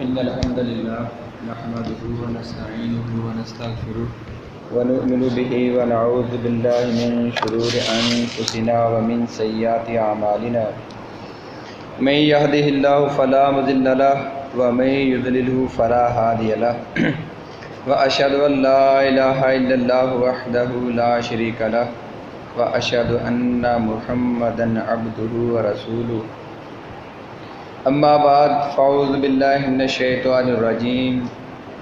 إن الحمد لله نحمده ونستعينه ونستغفره ونؤمن به ونعوذ بالله من شرور أنفسنا ومن سيئات أعمالنا من يهده الله فلا مضل له ومن يضلله فلا هادي له وأشهد أن لا إله إلا الله وحده لا شريك له وأشهد أن محمدا عبده ورسوله اما بعد فاعوذ باللہ من الشیطان الرجیم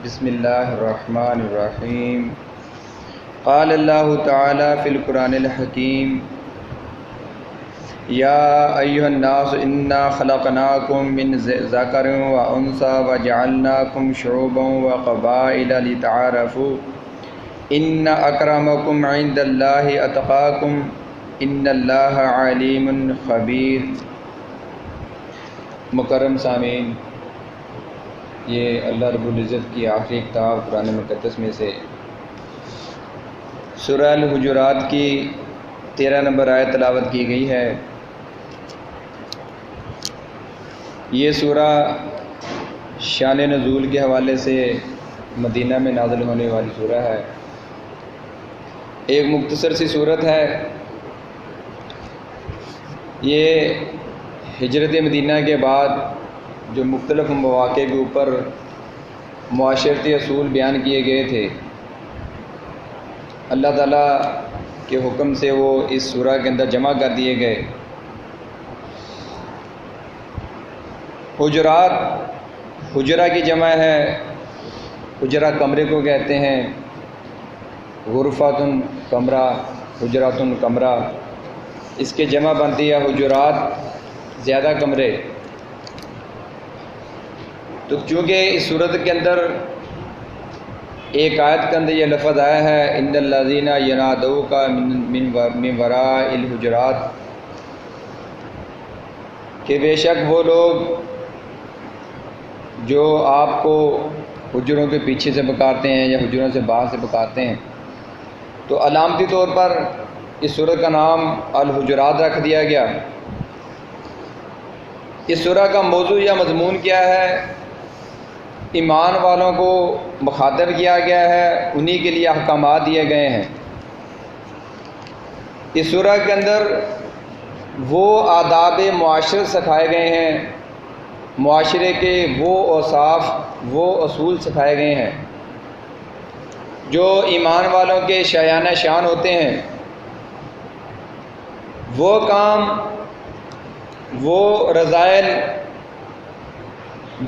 بسم اللہ الرحمن الرحیم قال اللہ تعالی فی القرآن الحکیم یا ایھا الناس انا خلقناکم من ذکر وانثی وجعلناکم شعوبا وقبائل لتعارفوا ان اکرمکم عند اللہ اتقاکم ان اللہ علیم خبیر۔ مکرم سامعین، یہ اللہ رب العزت کی آخری کتاب قرآن مقدس میں سے سورہ الحجرات کی 13 نمبر آیت تلاوت کی گئی ہے۔ یہ سورہ شان نزول کے حوالے سے مدینہ میں نازل ہونے والی سورہ ہے۔ ایک مختصر سی صورت ہے۔ یہ ہجرت مدینہ کے بعد جو مختلف مواقع کے اوپر معاشرتی اصول بیان کیے گئے تھے، اللہ تعالیٰ کے حکم سے وہ اس سورہ کے اندر جمع کر دیے گئے۔ حجرات، حجرہ کی جمع ہے، حجرہ کمرے کو کہتے ہیں، غرفاتن کمرہ، حجراتن کمرہ، اس کے جمع بنتی ہے حجرات، زیادہ کمرے۔ تو چونکہ اس صورت کے اندر ایک آیت کے اندر یہ لفظ آیا ہے ان الذین ینادوک من وراء الحجرات، کہ بے شک وہ لوگ جو آپ کو حجروں کے پیچھے سے پکارتے ہیں یا حجروں سے باہر سے پکارتے ہیں، تو علامتی طور پر اس سورہ کا نام الحجرات رکھ دیا گیا۔ اس سورہ کا موضوع یا مضمون کیا ہے؟ ایمان والوں کو مخاطب کیا گیا ہے، انہی کے لیے احکامات دیے گئے ہیں۔ اس سورہ کے اندر وہ آداب معاشرت سکھائے گئے ہیں، معاشرے کے وہ اوصاف، وہ اصول سکھائے گئے ہیں جو ایمان والوں کے شایانہ شان ہوتے ہیں۔ وہ کام، وہ رذائل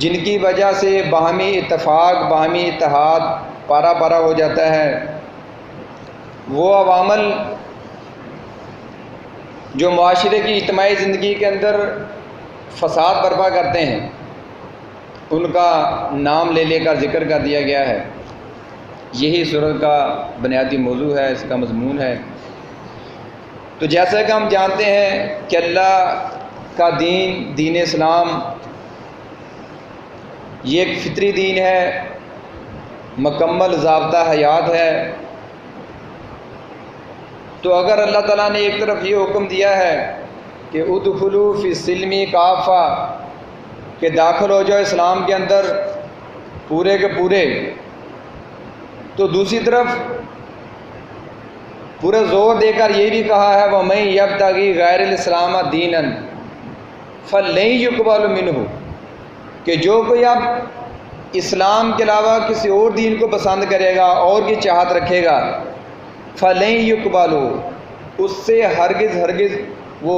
جن کی وجہ سے باہمی اتفاق، باہمی اتحاد پارا پارا ہو جاتا ہے، وہ عوامل جو معاشرے کی اجتماعی زندگی کے اندر فساد برپا کرتے ہیں، ان کا نام لے لے کر ذکر کر دیا گیا ہے۔ یہی سورت کا بنیادی موضوع ہے، اس کا مضمون ہے۔ تو جیسا کہ ہم جانتے ہیں کہ اللہ کا دین، دین اسلام، یہ ایک فطری دین ہے، مکمل ضابطہ حیات ہے۔ تو اگر اللہ تعالیٰ نے ایک طرف یہ حکم دیا ہے کہ ادخلوا فی السلم کافہ، کہ داخل ہو جاؤ اسلام کے اندر پورے کے پورے، تو دوسری طرف پورے زور دے کر یہ بھی کہا ہے وَمَن يَبْتَغِي غَيْرَ الْإِسْلَامَ دِينًا فَلَن يُقْبَلَ مِنْهُ، کہ جو کوئی اب اسلام کے علاوہ کسی اور دین کو پسند کرے گا اور کی چاہت رکھے گا، فَلَن يُقْبَلُ، اس سے ہرگز ہرگز وہ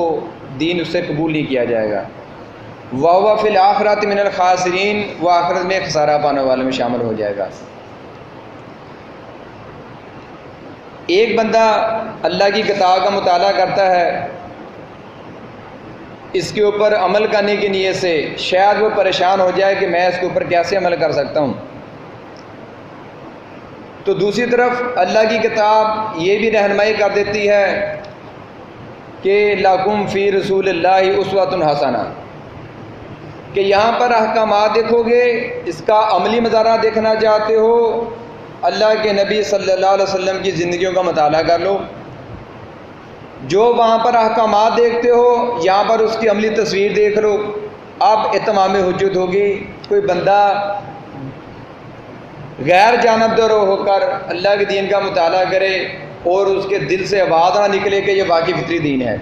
دین اس سے قبول نہیں کیا جائے گا۔ وَهُوَ فِي الْآخِرَةِ مِنَ الْخَاسِرِينَ، وہ آخرت میں خسارہ پانے والوں میں شامل ہو جائے گا۔ ایک بندہ اللہ کی کتاب کا مطالعہ کرتا ہے، اس کے اوپر عمل کرنے کی نیت سے، شاید وہ پریشان ہو جائے کہ میں اس کے اوپر کیسے عمل کر سکتا ہوں، تو دوسری طرف اللہ کی کتاب یہ بھی رہنمائی کر دیتی ہے کہ لَکُمْ فِی رسول اللہ اسوۃ حسنہ، کہ یہاں پر احکامات دیکھو گے، اس کا عملی مظاہرہ دیکھنا چاہتے ہو، اللہ کے نبی صلی اللہ علیہ وسلم کی زندگیوں کا مطالعہ کر لو، جو وہاں پر احکامات دیکھتے ہو یہاں پر اس کی عملی تصویر دیکھ لو، اب اتمام حجت ہوگی. کوئی بندہ غیر جانبدار ہو کر اللہ کے دین کا مطالعہ کرے اور اس کے دل سے آواز نہ نکلے کہ یہ واقعی فطری دین ہے.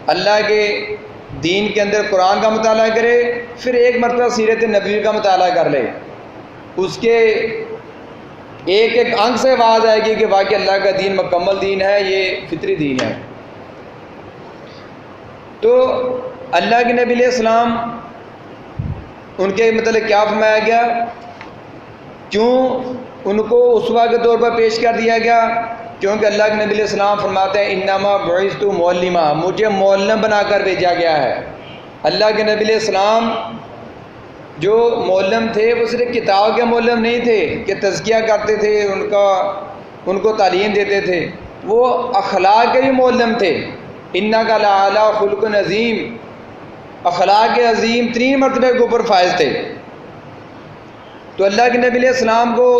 اللہ کے دین کے اندر قرآن کا مطالعہ کرے، پھر ایک مرتبہ سیرت نبوی کا مطالعہ کر لے، اس کے ایک ایک انگ سے آواز آئے گی کہ واقعی اللہ کا دین مکمل دین ہے، یہ فطری دین ہے. تو اللہ کے نبی علیہ السلام ان کے متعلق کیا فرمایا گیا، کیوں ان کو اسوہ کے طور پر پیش کر دیا گیا؟ کیونکہ اللہ کے نبی علیہ السلام فرماتے ہیں انما بعثت معلما، مجھے معلم بنا کر بھیجا گیا ہے. اللہ کے نبی علیہ السلام جو معلم تھے وہ صرف کتاب کے معلم نہیں تھے کہ تزکیہ کرتے تھے، ان کو تعلیم دیتے تھے، وہ اخلاق کے بھی معلم تھے. انک لعلی خلق عظیم، اخلاق عظیم ترین مرتبے کے اوپر فائز تھے. تو اللہ کے نبی علیہ السلام کو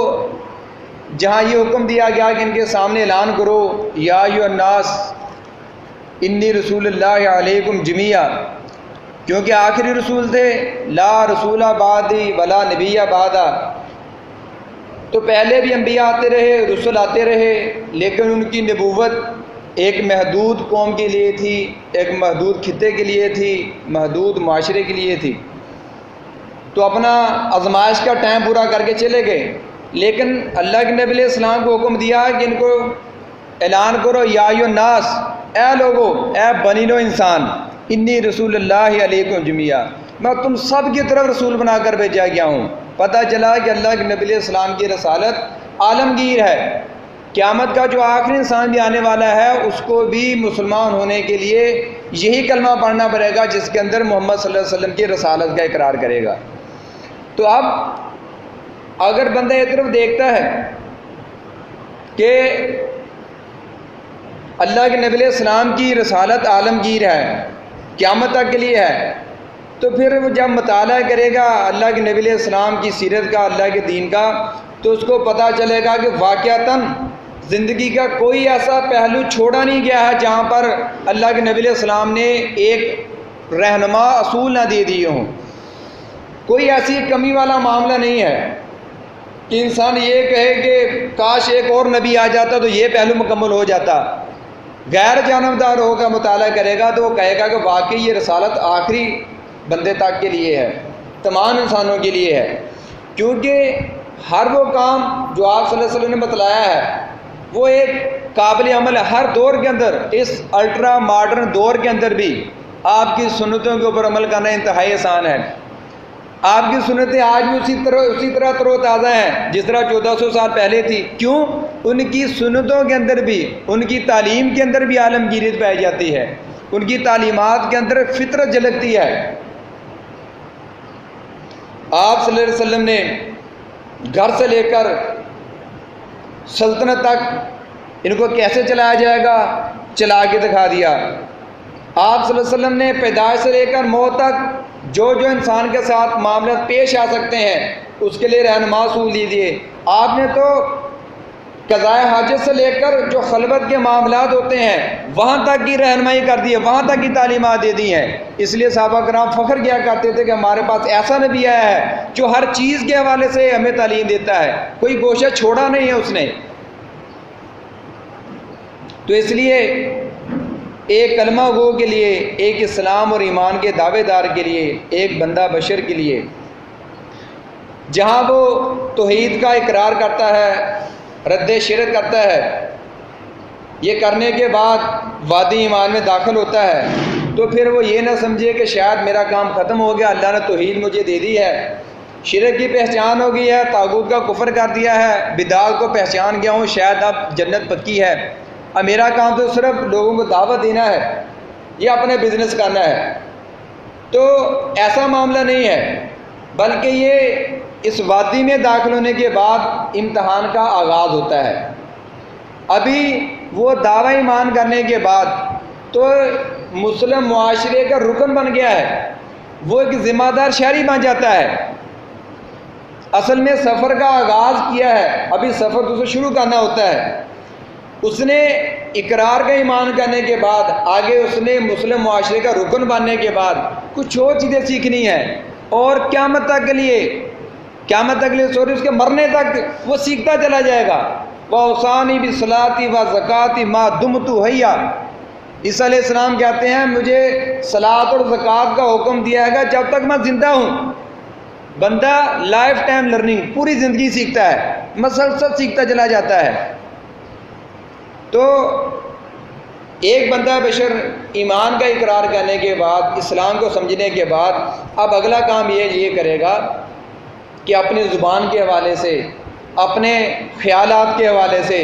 جہاں یہ حکم دیا گیا کہ ان کے سامنے اعلان کرو یا ایھا الناس انی رسول اللہ علیکم جمیعا، کیونکہ آخری رسول تھے، لا رسول بعدی ولا نبی بعدا. تو پہلے بھی انبیاء آتے رہے، رسول آتے رہے، لیکن ان کی نبوت ایک محدود قوم کے لیے تھی، ایک محدود خطے کے لیے تھی، محدود معاشرے کے لیے تھی. تو اپنا آزمائش کا ٹائم پورا کر کے چلے گئے. لیکن اللہ کے نبی علیہ السلام کو حکم دیا کہ ان کو اعلان کرو یا ایھا الناس، اے لوگو، اے بنی نوع انسان، انی رسول اللہ علیکم جمیعا، میں تم سب کی طرف رسول بنا کر بھیجا گیا ہوں. پتہ چلا کہ اللہ کے نبی علیہ السلام کی رسالت عالمگیر ہے. قیامت کا جو آخری انسان بھی آنے والا ہے اس کو بھی مسلمان ہونے کے لیے یہی کلمہ پڑھنا پڑے گا جس کے اندر محمد صلی اللہ علیہ وسلم کی رسالت کا اقرار کرے گا. تو اب اگر بندہ یہ طرف دیکھتا ہے کہ اللہ کے نبی علیہ السلام کی رسالت عالمگیر ہے، قیامت تک کے لیے ہے، تو پھر وہ جب مطالعہ کرے گا اللہ کے نبی علیہ السلام کی سیرت کا، اللہ کے دین کا، تو اس کو پتہ چلے گا کہ واقعتاً زندگی کا کوئی ایسا پہلو چھوڑا نہیں گیا ہے جہاں پر اللہ کے نبی علیہ السلام نے ایک رہنما اصول نہ دے دیے ہوں. کوئی ایسی کمی والا معاملہ نہیں ہے کہ انسان یہ کہے کہ کاش ایک اور نبی آ جاتا تو یہ پہلو مکمل ہو جاتا. غیر جانبدار ہو کر مطالعہ کرے گا تو وہ کہے گا کہ واقعی یہ رسالت آخری بندے تک کے لیے ہے، تمام انسانوں کے لیے ہے. کیونکہ ہر وہ کام جو آپ صلی اللہ علیہ وسلم نے بتلایا ہے وہ ایک قابل عمل ہے. ہر دور کے اندر، اس الٹرا ماڈرن دور کے اندر بھی آپ کی سنتوں کے اوپر عمل کرنا انتہائی آسان ہے. آپ کی سنتیں آج بھی اسی طرح تر و تازہ ہیں جس طرح 1400 سال پہلے تھی. کیوں؟ ان کی سنتوں کے اندر بھی، ان کی تعلیم کے اندر بھی عالمگیریت پائی جاتی ہے، ان کی تعلیمات کے اندر فطرت جھلکتی ہے. آپ صلی اللہ علیہ وسلم نے گھر سے لے کر سلطنت تک ان کو کیسے چلایا جائے گا چلا کے دکھا دیا. آپ صلی اللہ علیہ وسلم نے پیدائش سے لے کر موت تک جو انسان کے ساتھ معاملات پیش آ سکتے ہیں اس کے لیے رہنما اصول دے دیے. آپ نے تو قضائے حاجت سے لے کر جو خلوت کے معاملات ہوتے ہیں وہاں تک کی رہنمائی کر دی ہے، وہاں تک کی تعلیمات دے دی ہیں. اس لیے صحابہ کرام فخر کیا کرتے تھے کہ ہمارے پاس ایسا نبی آیا ہے جو ہر چیز کے حوالے سے ہمیں تعلیم دیتا ہے، کوئی گوشہ چھوڑا نہیں ہے اس نے. تو اس لیے ایک کلمہ گو کے لیے، ایک اسلام اور ایمان کے دعوے دار کے لیے، ایک بندہ بشر کے لیے جہاں وہ توحید کا اقرار کرتا ہے، رد شرک کرتا ہے، یہ کرنے کے بعد وادی ایمان میں داخل ہوتا ہے، تو پھر وہ یہ نہ سمجھے کہ شاید میرا کام ختم ہو گیا، اللہ نے توحید مجھے دے دی ہے، شرک کی پہچان ہو گئی ہے، طاغوت کا کفر کر دیا ہے، بدعت کو پہچان گیا ہوں، شاید اب جنت پکی ہے، اب میرا کام تو صرف لوگوں کو دعوت دینا ہے، یہ اپنے بزنس کرنا ہے. تو ایسا معاملہ نہیں ہے، بلکہ یہ اس وادی میں داخل ہونے کے بعد امتحان کا آغاز ہوتا ہے. ابھی وہ دعوی ایمان کرنے کے بعد تو مسلم معاشرے کا رکن بن گیا ہے، وہ ایک ذمہ دار شہری بن جاتا ہے. اصل میں سفر کا آغاز کیا ہے، ابھی سفر تو اسے شروع کرنا ہوتا ہے. اس نے اقرار کا ایمان کرنے کے بعد، آگے اس نے مسلم معاشرے کا رکن بننے کے بعد کچھ اور چیزیں سیکھنی ہیں، اور قیامت تک کے لیے اس کے مرنے تک وہ سیکھتا چلا جائے گا۔ وَأَوْصَانِي بِالصَّلَاةِ وَالزَّكَاةِ مَا دُمْتُ حَيًّا، عیسیٰ علیہ السلام کہتے ہیں مجھے صلاۃ اور زکوٰۃ کا حکم دیا گا جب تک میں زندہ ہوں۔ بندہ لائف ٹائم لرننگ، پوری زندگی سیکھتا ہے، مسلسل سیکھتا چلا جاتا ہے۔ تو ایک بندہ بشر ایمان کا اقرار کرنے کے بعد، اسلام کو سمجھنے کے بعد، اب اگلا کام یہ کرے گا کہ اپنی زبان کے حوالے سے، اپنے خیالات کے حوالے سے،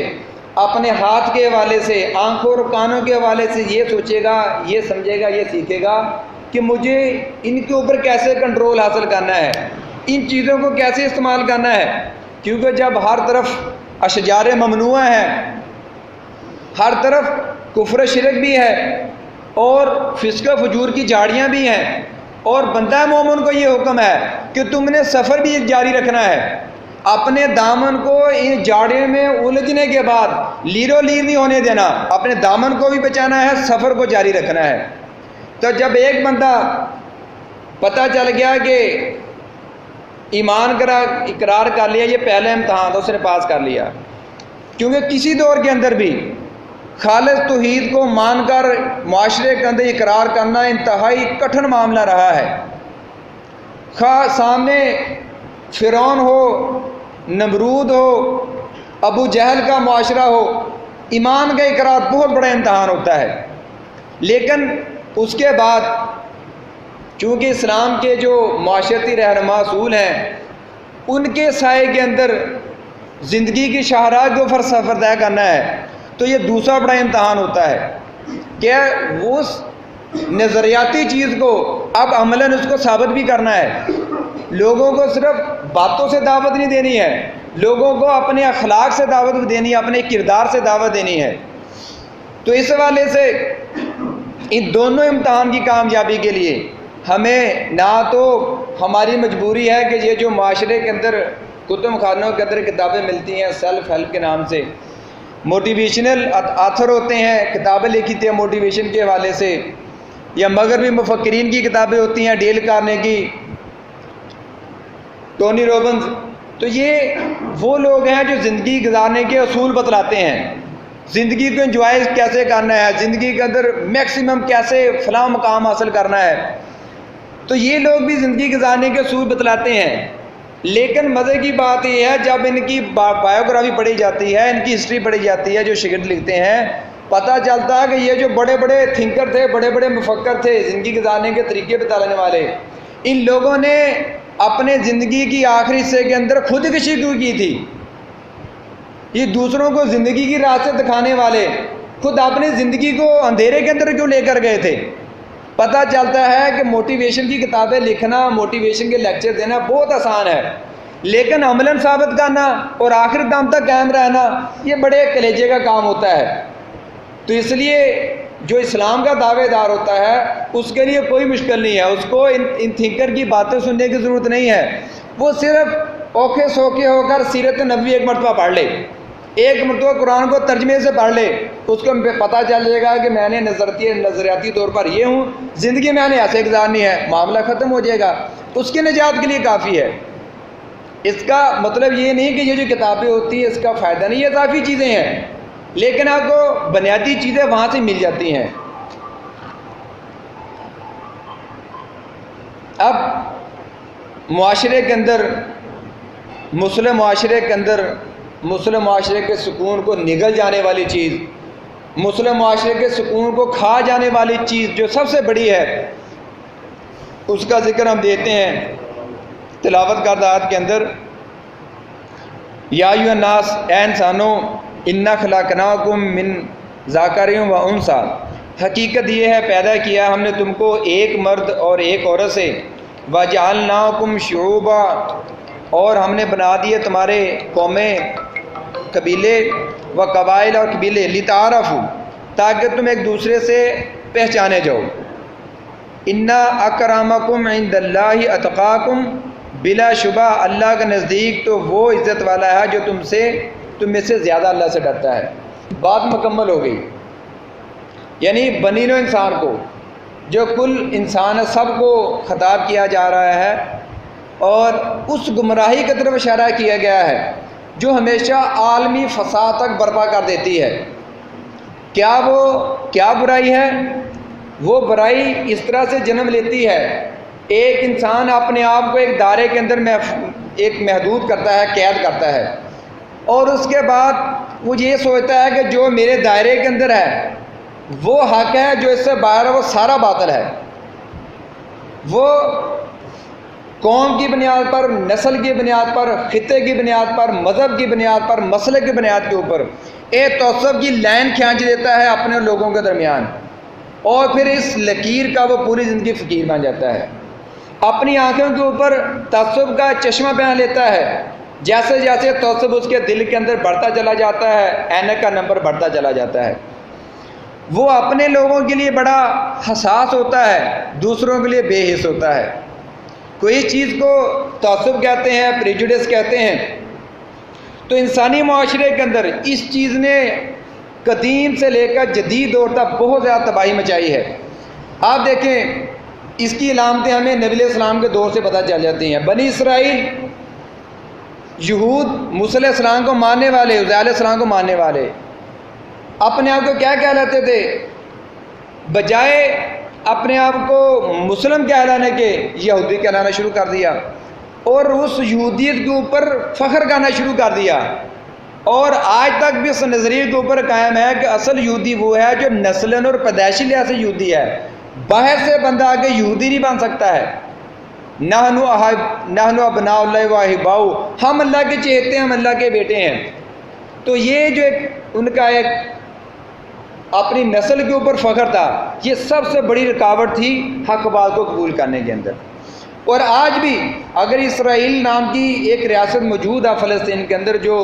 اپنے ہاتھ کے حوالے سے، آنکھوں اور کانوں کے حوالے سے یہ سوچے گا، یہ سمجھے گا، یہ سیکھے گا کہ مجھے ان کے اوپر کیسے کنٹرول حاصل کرنا ہے، ان چیزوں کو کیسے استعمال کرنا ہے۔ کیونکہ جب ہر طرف اشجار ممنوعہ ہیں، ہر طرف کفر شرک بھی ہے، اور فسق و فجور کی جھاڑیاں بھی ہیں، اور بندہ مومن کو یہ حکم ہے کہ تم نے سفر بھی جاری رکھنا ہے، اپنے دامن کو ان جاڑے میں الجھنے کے بعد لیرو لیر نہیں ہونے دینا، اپنے دامن کو بھی بچانا ہے، سفر کو جاری رکھنا ہے۔ تو جب ایک بندہ پتہ چل گیا کہ ایمان کا اقرار کر لیا، یہ پہلا امتحان تھا، اس نے پاس کر لیا، کیونکہ کسی دور کے اندر بھی خالص توحید کو مان کر معاشرے کے اندر اقرار کرنا انتہائی کٹھن معاملہ رہا ہے۔ خواہ سامنے فرعون ہو، نمرود ہو، ابو جہل کا معاشرہ ہو، ایمان کا اقرار بہت بڑا امتحان ہوتا ہے۔ لیکن اس کے بعد چونکہ اسلام کے جو معاشرتی رہنما اصول ہیں، ان کے سائے کے اندر زندگی کی شاہراہ کے اوپر سفر طے کرنا ہے، تو یہ دوسرا بڑا امتحان ہوتا ہے کہ اس نظریاتی چیز کو اب عملاً اس کو ثابت بھی کرنا ہے۔ لوگوں کو صرف باتوں سے دعوت نہیں دینی ہے، لوگوں کو اپنے اخلاق سے دعوت بھی دینی ہے، اپنے کردار سے دعوت دینی ہے۔ تو اس حوالے سے ان دونوں امتحان کی کامیابی کے لیے ہمیں نہ تو ہماری مجبوری ہے کہ یہ جو معاشرے کے اندر کتب خانوں کے اندر کتابیں ملتی ہیں سیلف ہیلپ کے نام سے، موٹیویشنل آتھر ہوتے ہیں، کتابیں لکھی تھی موٹیویشن کے حوالے سے، یا مغربی مفکرین کی کتابیں ہوتی ہیں، ڈیل کارنیگی، ٹونی روبنز، تو یہ وہ لوگ ہیں جو زندگی گزارنے کے اصول بتلاتے ہیں، زندگی کو انجوائے کیسے کرنا ہے، زندگی کے اندر میکسیمم کیسے فلاں مقام حاصل کرنا ہے۔ تو یہ لوگ بھی زندگی گزارنے کے اصول بتلاتے ہیں، لیکن مزے کی بات یہ ہے جب ان کی بایوگرافی پڑھی جاتی ہے، ان کی ہسٹری پڑھی جاتی ہے جو شاگرد لکھتے ہیں، پتہ چلتا ہے کہ یہ جو بڑے بڑے تھنکر تھے، بڑے بڑے مفکر تھے، زندگی گزارنے کے طریقے بتانے والے، ان لوگوں نے اپنے زندگی کی آخری حصے کے اندر خودکشی کیوں کی تھی؟ یہ دوسروں کو زندگی کی راہ سے دکھانے والے خود اپنی زندگی کو اندھیرے کے اندر کیوں لے کر گئے تھے؟ پتہ چلتا ہے کہ موٹیویشن کی کتابیں لکھنا، موٹیویشن کے لیکچر دینا بہت آسان ہے، لیکن عملاً ثابت کرنا اور آخر دم تک قائم رہنا یہ بڑے کلیجے کا کام ہوتا ہے۔ تو اس لیے جو اسلام کا دعوے دار ہوتا ہے اس کے لیے کوئی مشکل نہیں ہے، اس کو ان تھنکر کی باتیں سننے کی ضرورت نہیں ہے، وہ صرف اوکھے سوکھے ہو کر سیرت نبوی ایک مرتبہ پڑھ لے، ایک مرتبہ قرآن کو ترجمے سے پڑھ لے، اس کو پتہ چل جائے گا کہ میں نے نظریاتی طور پر یہ ہوں، زندگی میں نے ایسے گزارنی ہے، معاملہ ختم ہو جائے گا، اس کی نجات کے لیے کافی ہے۔ اس کا مطلب یہ نہیں کہ یہ جو کتابیں ہوتی ہیں اس کا فائدہ نہیں، یہ اضافی چیزیں ہیں، لیکن آپ کو بنیادی چیزیں وہاں سے مل جاتی ہیں۔ اب معاشرے کے اندر، مسلم معاشرے کے اندر، مسلم معاشرے کے سکون کو نگل جانے والی چیز، مسلم معاشرے کے سکون کو کھا جانے والی چیز جو سب سے بڑی ہے، اس کا ذکر ہم دیتے ہیں تلاوت کردہ آیت کے اندر، یا ایھا الناس، اے انسانوں، انا خلقناکم من ذکر و انثی، حقیقت یہ ہے پیدا کیا ہم نے تم کو ایک مرد اور ایک عورت سے، وجعلناکم شعوبا، اور ہم نے بنا دیے تمہارے قومیں، قبیلے، و قبائل اور قبیلے، لتعارفوا، تاکہ تم ایک دوسرے سے پہچانے جاؤ، انا اکرمکم عند اللہ اتقاکم، بلا شبہ اللہ کے نزدیک تو وہ عزت والا ہے جو تم میں سے زیادہ اللہ سے ڈرتا ہے۔ بات مکمل ہو گئی، یعنی بنی نوع انسان کو جو کل انسان ہے سب کو خطاب کیا جا رہا ہے، اور اس گمراہی کی طرف اشارہ کیا گیا ہے جو ہمیشہ عالمی فساد تک برپا کر دیتی ہے۔ کیا برائی ہے؟ وہ برائی اس طرح سے جنم لیتی ہے، ایک انسان اپنے آپ کو ایک دائرے کے اندر ایک محدود کرتا ہے، قید کرتا ہے، اور اس کے بعد وہ یہ سوچتا ہے کہ جو میرے دائرے کے اندر ہے وہ حق ہے، جو اس سے باہر ہے وہ سارا باطل ہے۔ وہ قوم کی بنیاد پر، نسل کی بنیاد پر، خطے کی بنیاد پر، مذہب کی بنیاد پر، مسئلے کی بنیاد کے اوپر ایک تعصب کی لائن کھینچ دیتا ہے اپنے لوگوں کے درمیان، اور پھر اس لکیر کا وہ پوری زندگی فقیر بن جاتا ہے۔ اپنی آنکھوں کے اوپر تعصب کا چشمہ پہن لیتا ہے، جیسے جیسے تعصب اس کے دل کے اندر بڑھتا چلا جاتا ہے، اینک کا نمبر بڑھتا چلا جاتا ہے۔ وہ اپنے لوگوں کے لیے بڑا حساس ہوتا ہے، دوسروں کے لیے بے حس ہوتا ہے۔ کوئی چیز کو تعصب کہتے ہیں، پریجوڈس کہتے ہیں، تو انسانی معاشرے کے اندر اس چیز نے قدیم سے لے کر جدید دور تک بہت زیادہ تباہی مچائی ہے۔ آپ دیکھیں اس کی علامتیں ہمیں نبی علیہ السلام کے دور سے پتہ چل جاتی ہیں۔ بنی اسرائیل، یہود موسیٰ علیہ السلام کو ماننے والے، عزیر علیہ السلام کو ماننے والے، اپنے آپ کو کیا کہلاتے تھے؟ بجائے اپنے آپ کو مسلم کہلانے کے یہودی کہلانا شروع کر دیا، اور اس یہودیت کے اوپر فخر کرنا شروع کر دیا، اور آج تک بھی اس نظریے کے اوپر قائم ہے کہ اصل یہودی وہ ہے جو نسلاً اور پیدائشی لحاظ سے یہودی ہے۔ باہر سے بندہ آ کے یہودی نہیں بن سکتا ہے۔ نحن ابناء اللہ و احباؤ، ہم اللہ کے چہیتے ہیں، ہم اللہ کے بیٹے ہیں۔ تو یہ جو ان کا ایک اپنی نسل کے اوپر فخر تھا، یہ سب سے بڑی رکاوٹ تھی حق بات کو قبول کرنے کے اندر۔ اور آج بھی اگر اسرائیل نام کی ایک ریاست موجود ہے فلسطین کے اندر، جو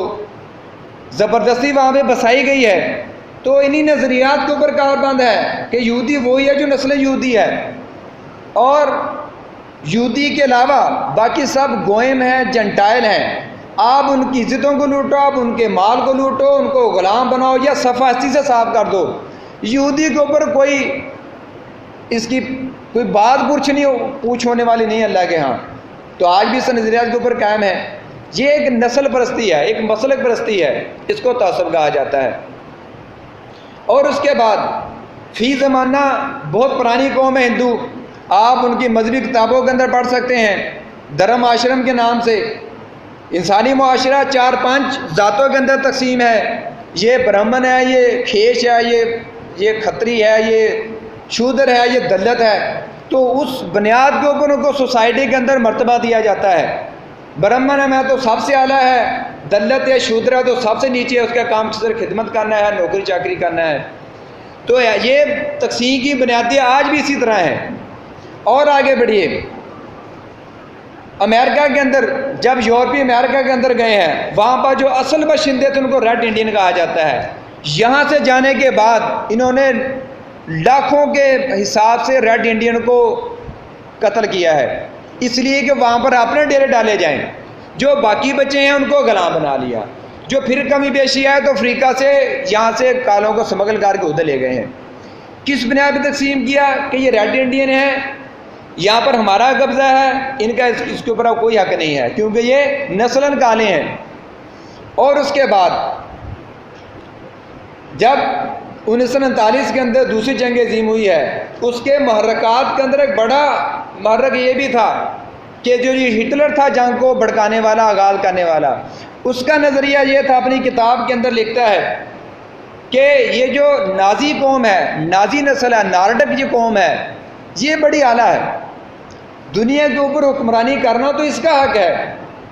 زبردستی وہاں پہ بسائی گئی ہے، تو انہی نظریات کے اوپر کار بند ہے کہ یہودی وہی ہے جو نسل یہودی ہے، اور یہودی کے علاوہ باقی سب گوئم ہیں، جنٹائل ہیں۔ آپ ان کی عزتوں کو لوٹو، آپ ان کے مال کو لوٹو، ان کو غلام بناؤ یا صفحستی سے صاف کر دو، یہودی کے اوپر کوئی اس کی کوئی بات پوچھ ہونے والی نہیں اللہ کے ہاں۔ تو آج بھی اس نظریات کے اوپر قائم ہے۔ یہ ایک نسل پرستی ہے، ایک مسلک پرستی ہے، اس کو تعصب کہا جاتا ہے۔ اور اس کے بعد فی زمانہ بہت پرانی قوم ہے ہندو، آپ ان کی مذہبی کتابوں کے اندر پڑھ سکتے ہیں، دھرم آشرم کے نام سے۔ انسانی معاشرہ 4-5 ذاتوں کے اندر تقسیم ہے، یہ برہمن ہے، یہ کھیش ہے، یہ کھتری ہے، یہ شودر ہے، یہ دلت ہے۔ تو اس بنیاد کے اوپر ان کو سوسائٹی کے اندر مرتبہ دیا جاتا ہے۔ برہمن ہے میں تو سب سے اعلیٰ ہے، دلت ہے، شودر ہے تو سب سے نیچے ہے، اس کا کام صرف خدمت کرنا ہے، نوکری چاکری کرنا ہے۔ تو یہ تقسیم کی بنیادیں آج بھی اسی طرح ہیں۔ اور آگے بڑھیے، امریکہ کے اندر جب یورپی امریکہ کے اندر گئے ہیں، وہاں پر جو اصل باشندے تھے ان کو ریڈ انڈین کہا جاتا ہے۔ یہاں سے جانے کے بعد انہوں نے لاکھوں کے حساب سے ریڈ انڈین کو قتل کیا ہے، اس لیے کہ وہاں پر اپنے ڈیرے ڈالے جائیں۔ جو باقی بچے ہیں ان کو غلام بنا لیا، جو پھر کمی بیشی آئے تو افریقہ سے یہاں سے کالوں کو سمگل کر کے ادھر لے گئے ہیں۔ کس بنا پہ تقسیم کیا کہ یہ ریڈ انڈین ہیں، یہاں پر ہمارا قبضہ ہے، ان کا اس کے اوپر کوئی حق نہیں ہے کیونکہ یہ نسلاً کالے ہیں۔ اور اس کے بعد جب 1939 کے اندر دوسری جنگ عظیم ہوئی ہے، اس کے محرکات کے اندر ایک بڑا محرک یہ بھی تھا کہ جو یہ ہٹلر تھا جنگ کو بھڑکانے والا، آغاز کرنے والا، اس کا نظریہ یہ تھا، اپنی کتاب کے اندر لکھتا ہے کہ یہ جو نازی قوم ہے، نازی نسل ہے، نارڈک یہ قوم ہے، یہ بڑی اعلیٰ ہے، دنیا کے اوپر حکمرانی کرنا تو اس کا حق ہے،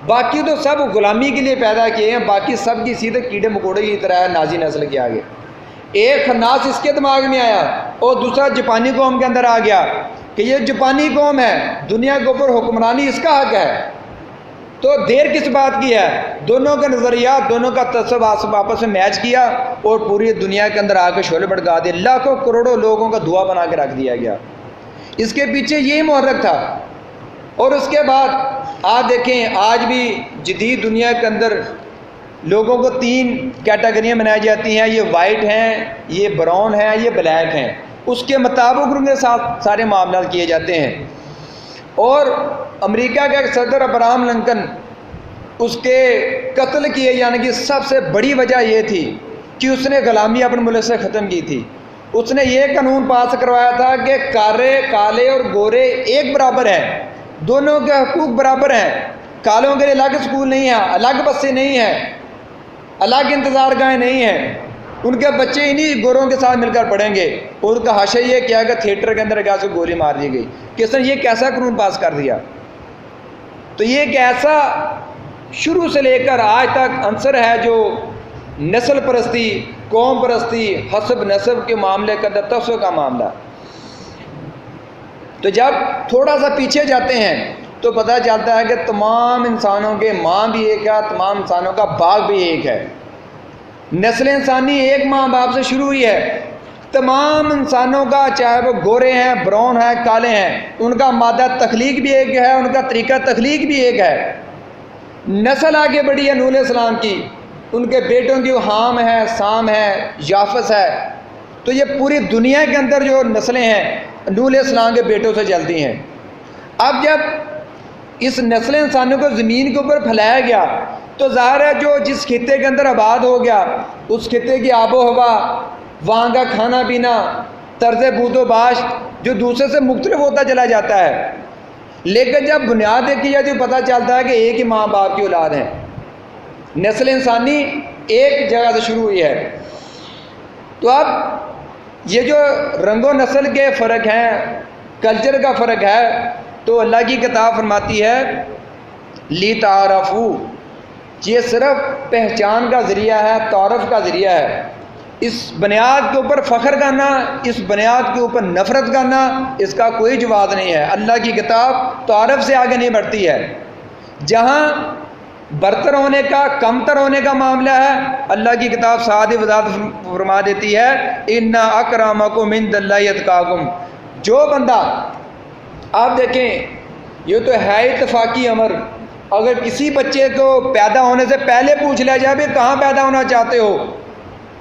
باقی تو سب غلامی کے لیے پیدا کیے ہیں، باقی سب کی سیدھے کیڑے مکوڑے کی طرح ہے نازی نسل کے آگے۔ ایک خناس اس کے دماغ میں آیا اور دوسرا جاپانی قوم کے اندر آ گیا کہ یہ جاپانی قوم ہے، دنیا کے اوپر حکمرانی اس کا حق ہے۔ تو دیر کس بات کی ہے، دونوں کا نظریات، دونوں کا تصور آپس میں میچ کیا اور پوری دنیا کے اندر آ کے شعلے بھڑکا دیے، لاکھوں کروڑوں لوگوں کا دھواں بنا کے رکھ دیا گیا۔ اس کے پیچھے یہی محرک تھا۔ اور اس کے بعد آپ دیکھیں آج بھی جدید دنیا کے اندر لوگوں کو 3 کیٹیگریاں بنائی جاتی ہیں، یہ وائٹ ہیں، یہ براؤن ہیں، یہ بلیک ہیں۔ اس کے مطابق ان کے ساتھ سارے معاملات کیے جاتے ہیں۔ اور امریکہ کا ایک صدر ابراہم لنکن، اس کے قتل کیے جانے کی سب سے بڑی وجہ یہ تھی کہ اس نے غلامی اپنے ملک سے ختم کی تھی۔ اس نے یہ قانون پاس کروایا تھا کہ کالے اور گورے ایک برابر ہیں، دونوں کے حقوق برابر ہیں۔ کالوں کے لیے الگ اسکول نہیں ہیں، الگ بسیں نہیں ہیں، الگ انتظار گاہیں نہیں ہیں، ان کے بچے انہی گوروں کے ساتھ مل کر پڑھیں گے۔ اور ان کا حاشیہ یہ کیا کہ تھیٹر کے اندر گیا سے گولی مار دی گئی۔ کس نے یہ کیسا قانون پاس کر دیا؟ تو یہ ایک ایسا شروع سے لے کر آج تک عنصر ہے جو نسل پرستی، قوم پرستی، حسب نسب کے معاملے کا تعصب کا معاملہ۔ تو جب تھوڑا سا پیچھے جاتے ہیں تو پتہ چلتا ہے کہ تمام انسانوں کے ماں بھی ایک ہے، تمام انسانوں کا باپ بھی ایک ہے۔ نسل انسانی ایک ماں باپ سے شروع ہوئی ہے۔ تمام انسانوں کا، چاہے وہ گورے ہیں، براؤن ہیں، کالے ہیں، ان کا مادہ تخلیق بھی ایک ہے، ان کا طریقہ تخلیق بھی ایک ہے۔ نسل آگے بڑھی ہے نوح علیہ السلام کی، ان کے بیٹوں کی حام ہے، سام ہے، یافس ہے۔ تو یہ پوری دنیا کے اندر جو نسلیں ہیں نوح علیہ السلام کے بیٹوں سے چلتی ہیں۔ اب جب اس نسل انسانوں کو زمین کے اوپر پھیلایا گیا تو ظاہر ہے جو جس خطے کے اندر آباد ہو گیا، اس خطے کی آب و ہوا، وہاں کا کھانا پینا، طرز بود و باش جو دوسرے سے مختلف ہوتا چلا جاتا ہے۔ لیکن جب بنیاد دیکھی جاتی ہے پتہ چلتا ہے کہ ایک ہی ماں باپ کی اولاد ہے۔ نسل انسانی ایک جگہ سے شروع ہوئی ہے۔ تو اب یہ جو رنگ و نسل کے فرق ہیں، کلچر کا فرق ہے، تو اللہ کی کتاب فرماتی ہے لِتَعَارَفُوا، یہ صرف پہچان کا ذریعہ ہے، تعارف کا ذریعہ ہے۔ اس بنیاد کے اوپر فخر کرنا، اس بنیاد کے اوپر نفرت کرنا، اس کا کوئی جواز نہیں ہے۔ اللہ کی کتاب تعارف سے آگے نہیں بڑھتی ہے۔ جہاں برتر ہونے کا، کمتر ہونے کا معاملہ ہے، اللہ کی کتاب ساتھ ہی وضاحت فرما دیتی ہے اِنَّ أَكْرَمَكُمْ عِندَ اللَّهِ أَتْقَاكُمْ۔ جو بندہ، آپ دیکھیں یہ تو ہے اتفاقی امر، اگر کسی بچے کو پیدا ہونے سے پہلے پوچھ لیا جائے بھی کہاں پیدا ہونا چاہتے ہو،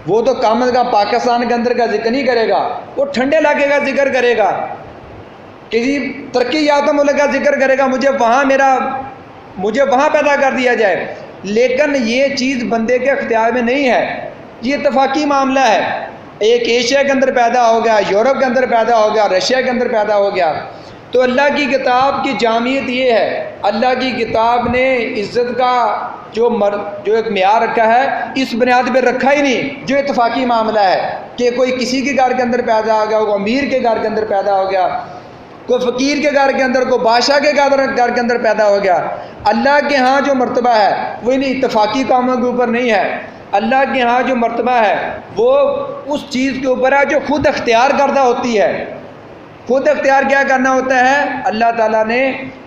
وہ تو کم از کم پاکستان کے اندر کا ذکر نہیں کرے گا، وہ ٹھنڈے علاقے کا ذکر کرے گا، کسی ترقی یافتہ ملک کا ذکر کرے گا، مجھے وہاں پیدا کر دیا جائے۔ لیکن یہ چیز بندے کے اختیار میں نہیں ہے، یہ اتفاقی معاملہ ہے۔ ایک ایشیا کے اندر پیدا ہو گیا، یورپ کے اندر پیدا ہو گیا، رشیا کے اندر پیدا ہو گیا۔ تو اللہ کی کتاب کی جامعیت یہ ہے، اللہ کی کتاب نے عزت کا جو ایک معیار رکھا ہے اس بنیاد پہ رکھا ہی نہیں جو اتفاقی معاملہ ہے کہ کوئی کسی کے گھر کے اندر پیدا ہو گیا، کوئی امیر کے گھر کے اندر پیدا ہو گیا، کوئی فقیر کے گھر کے اندر، کوئی بادشاہ کے گھر کے اندر پیدا ہو گیا۔ اللہ کے ہاں جو مرتبہ ہے وہ ان اتفاقی کاموں کے اوپر نہیں ہے۔ اللہ کے ہاں جو مرتبہ ہے وہ اس چیز کے اوپر ہے جو خود اختیار کردہ ہوتی ہے۔ خود اختیار کیا کرنا ہوتا ہے؟ اللہ تعالیٰ نے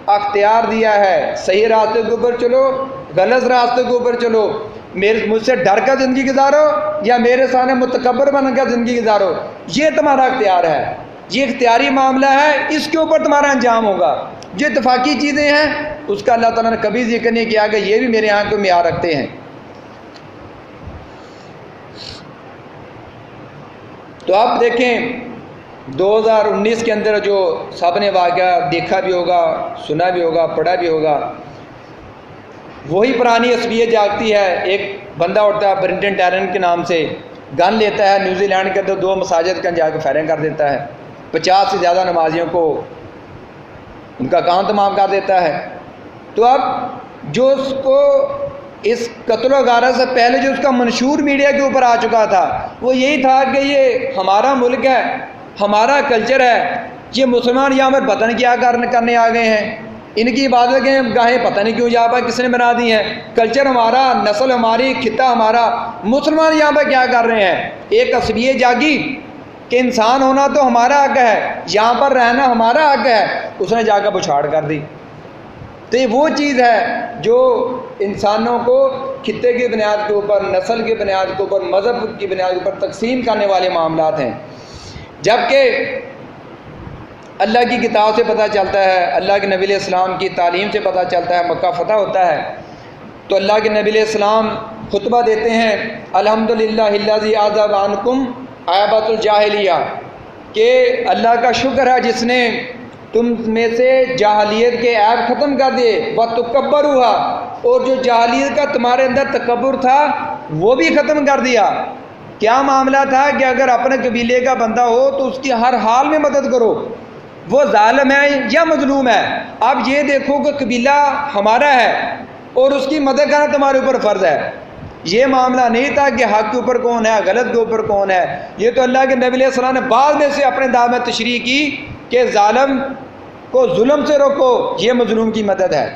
اختیار دیا ہے، صحیح راستے کے اوپر چلو، غلط راستے کے اوپر چلو، مجھ سے ڈر کر زندگی گزارو یا میرے سامنے متکبر بن کر زندگی گزارو، یہ تمہارا اختیار ہے، یہ اختیاری معاملہ ہے، اس کے اوپر تمہارا انجام ہوگا۔ جو اتفاقی چیزیں ہیں اس کا اللہ تعالیٰ نے کبھی ذکر نہیں کیا کہ یہ بھی میرے یہاں کو معیار رکھتے ہیں۔ تو آپ دیکھیں 2019 کے اندر جو سب نے واقعہ دیکھا بھی ہوگا، سنا بھی ہوگا، پڑھا بھی ہوگا، وہی پرانی عصبیت جاگتی ہے۔ ایک بندہ اٹھتا ہے برنٹن ٹیرن کے نام سے، گن لیتا ہے، نیوزی لینڈ کے اندر 2 مساجد کے جا کے فائرنگ کر دیتا ہے، 50 سے زیادہ نمازیوں کو ان کا کام تمام کر دیتا ہے۔ تو اب جو اس کو اس قتل و غارت سے پہلے جو اس کا منشور میڈیا کے اوپر آ چکا تھا وہ یہی تھا کہ یہ ہمارا ملک ہے، ہمارا کلچر ہے، یہ مسلمان یہاں پر پتہ نہیں کیا کرنے آ گئے ہیں، ان کی عبادت کے گاہیں پتہ نہیں کیوں یہاں پر کس نے بنا دی ہیں، کلچر ہمارا، نسل ہماری، خطہ ہمارا، مسلمان یہاں پر کیا کر رہے ہیں۔ ایک عصبیت جاگی کہ انسان ہونا تو ہمارا حق ہے، یہاں پر رہنا ہمارا حق ہے، اس نے جا کر بچھاڑ کر دی۔ تو یہ وہ چیز ہے جو انسانوں کو خطے کی بنیاد کے اوپر، نسل کی بنیاد کے اوپر، مذہب کی بنیاد کے اوپر تقسیم کرنے والے معاملات ہیں۔ جبکہ اللہ کی کتاب سے پتہ چلتا ہے، اللہ کے نبی علیہ السلام کی تعلیم سے پتہ چلتا ہے، مکہ فتح ہوتا ہے تو اللہ کے نبی علیہ السلام خطبہ دیتے ہیں، الحمدللہ الذی اذہب عنکم عیبۃ الجاہلیہ، کہ اللہ کا شکر ہے جس نے تم میں سے جاہلیت کے عیب ختم کر دیے، وَتُكَبَّرُوہا، اور جو جاہلیت کا تمہارے اندر تکبر تھا وہ بھی ختم کر دیا۔ کیا معاملہ تھا کہ اگر اپنے قبیلے کا بندہ ہو تو اس کی ہر حال میں مدد کرو، وہ ظالم ہے یا مظلوم ہے۔ اب یہ دیکھو کہ قبیلہ ہمارا ہے اور اس کی مدد کرنا تمہارے اوپر فرض ہے۔ یہ معاملہ نہیں تھا کہ حق کے اوپر کون ہے، غلط کے اوپر کون ہے۔ یہ تو اللہ کے نبی علیہ السلام نے بعد میں سے اپنے دعوت میں تشریح کی کہ ظالم کو ظلم سے روکو، یہ مظلوم کی مدد ہے۔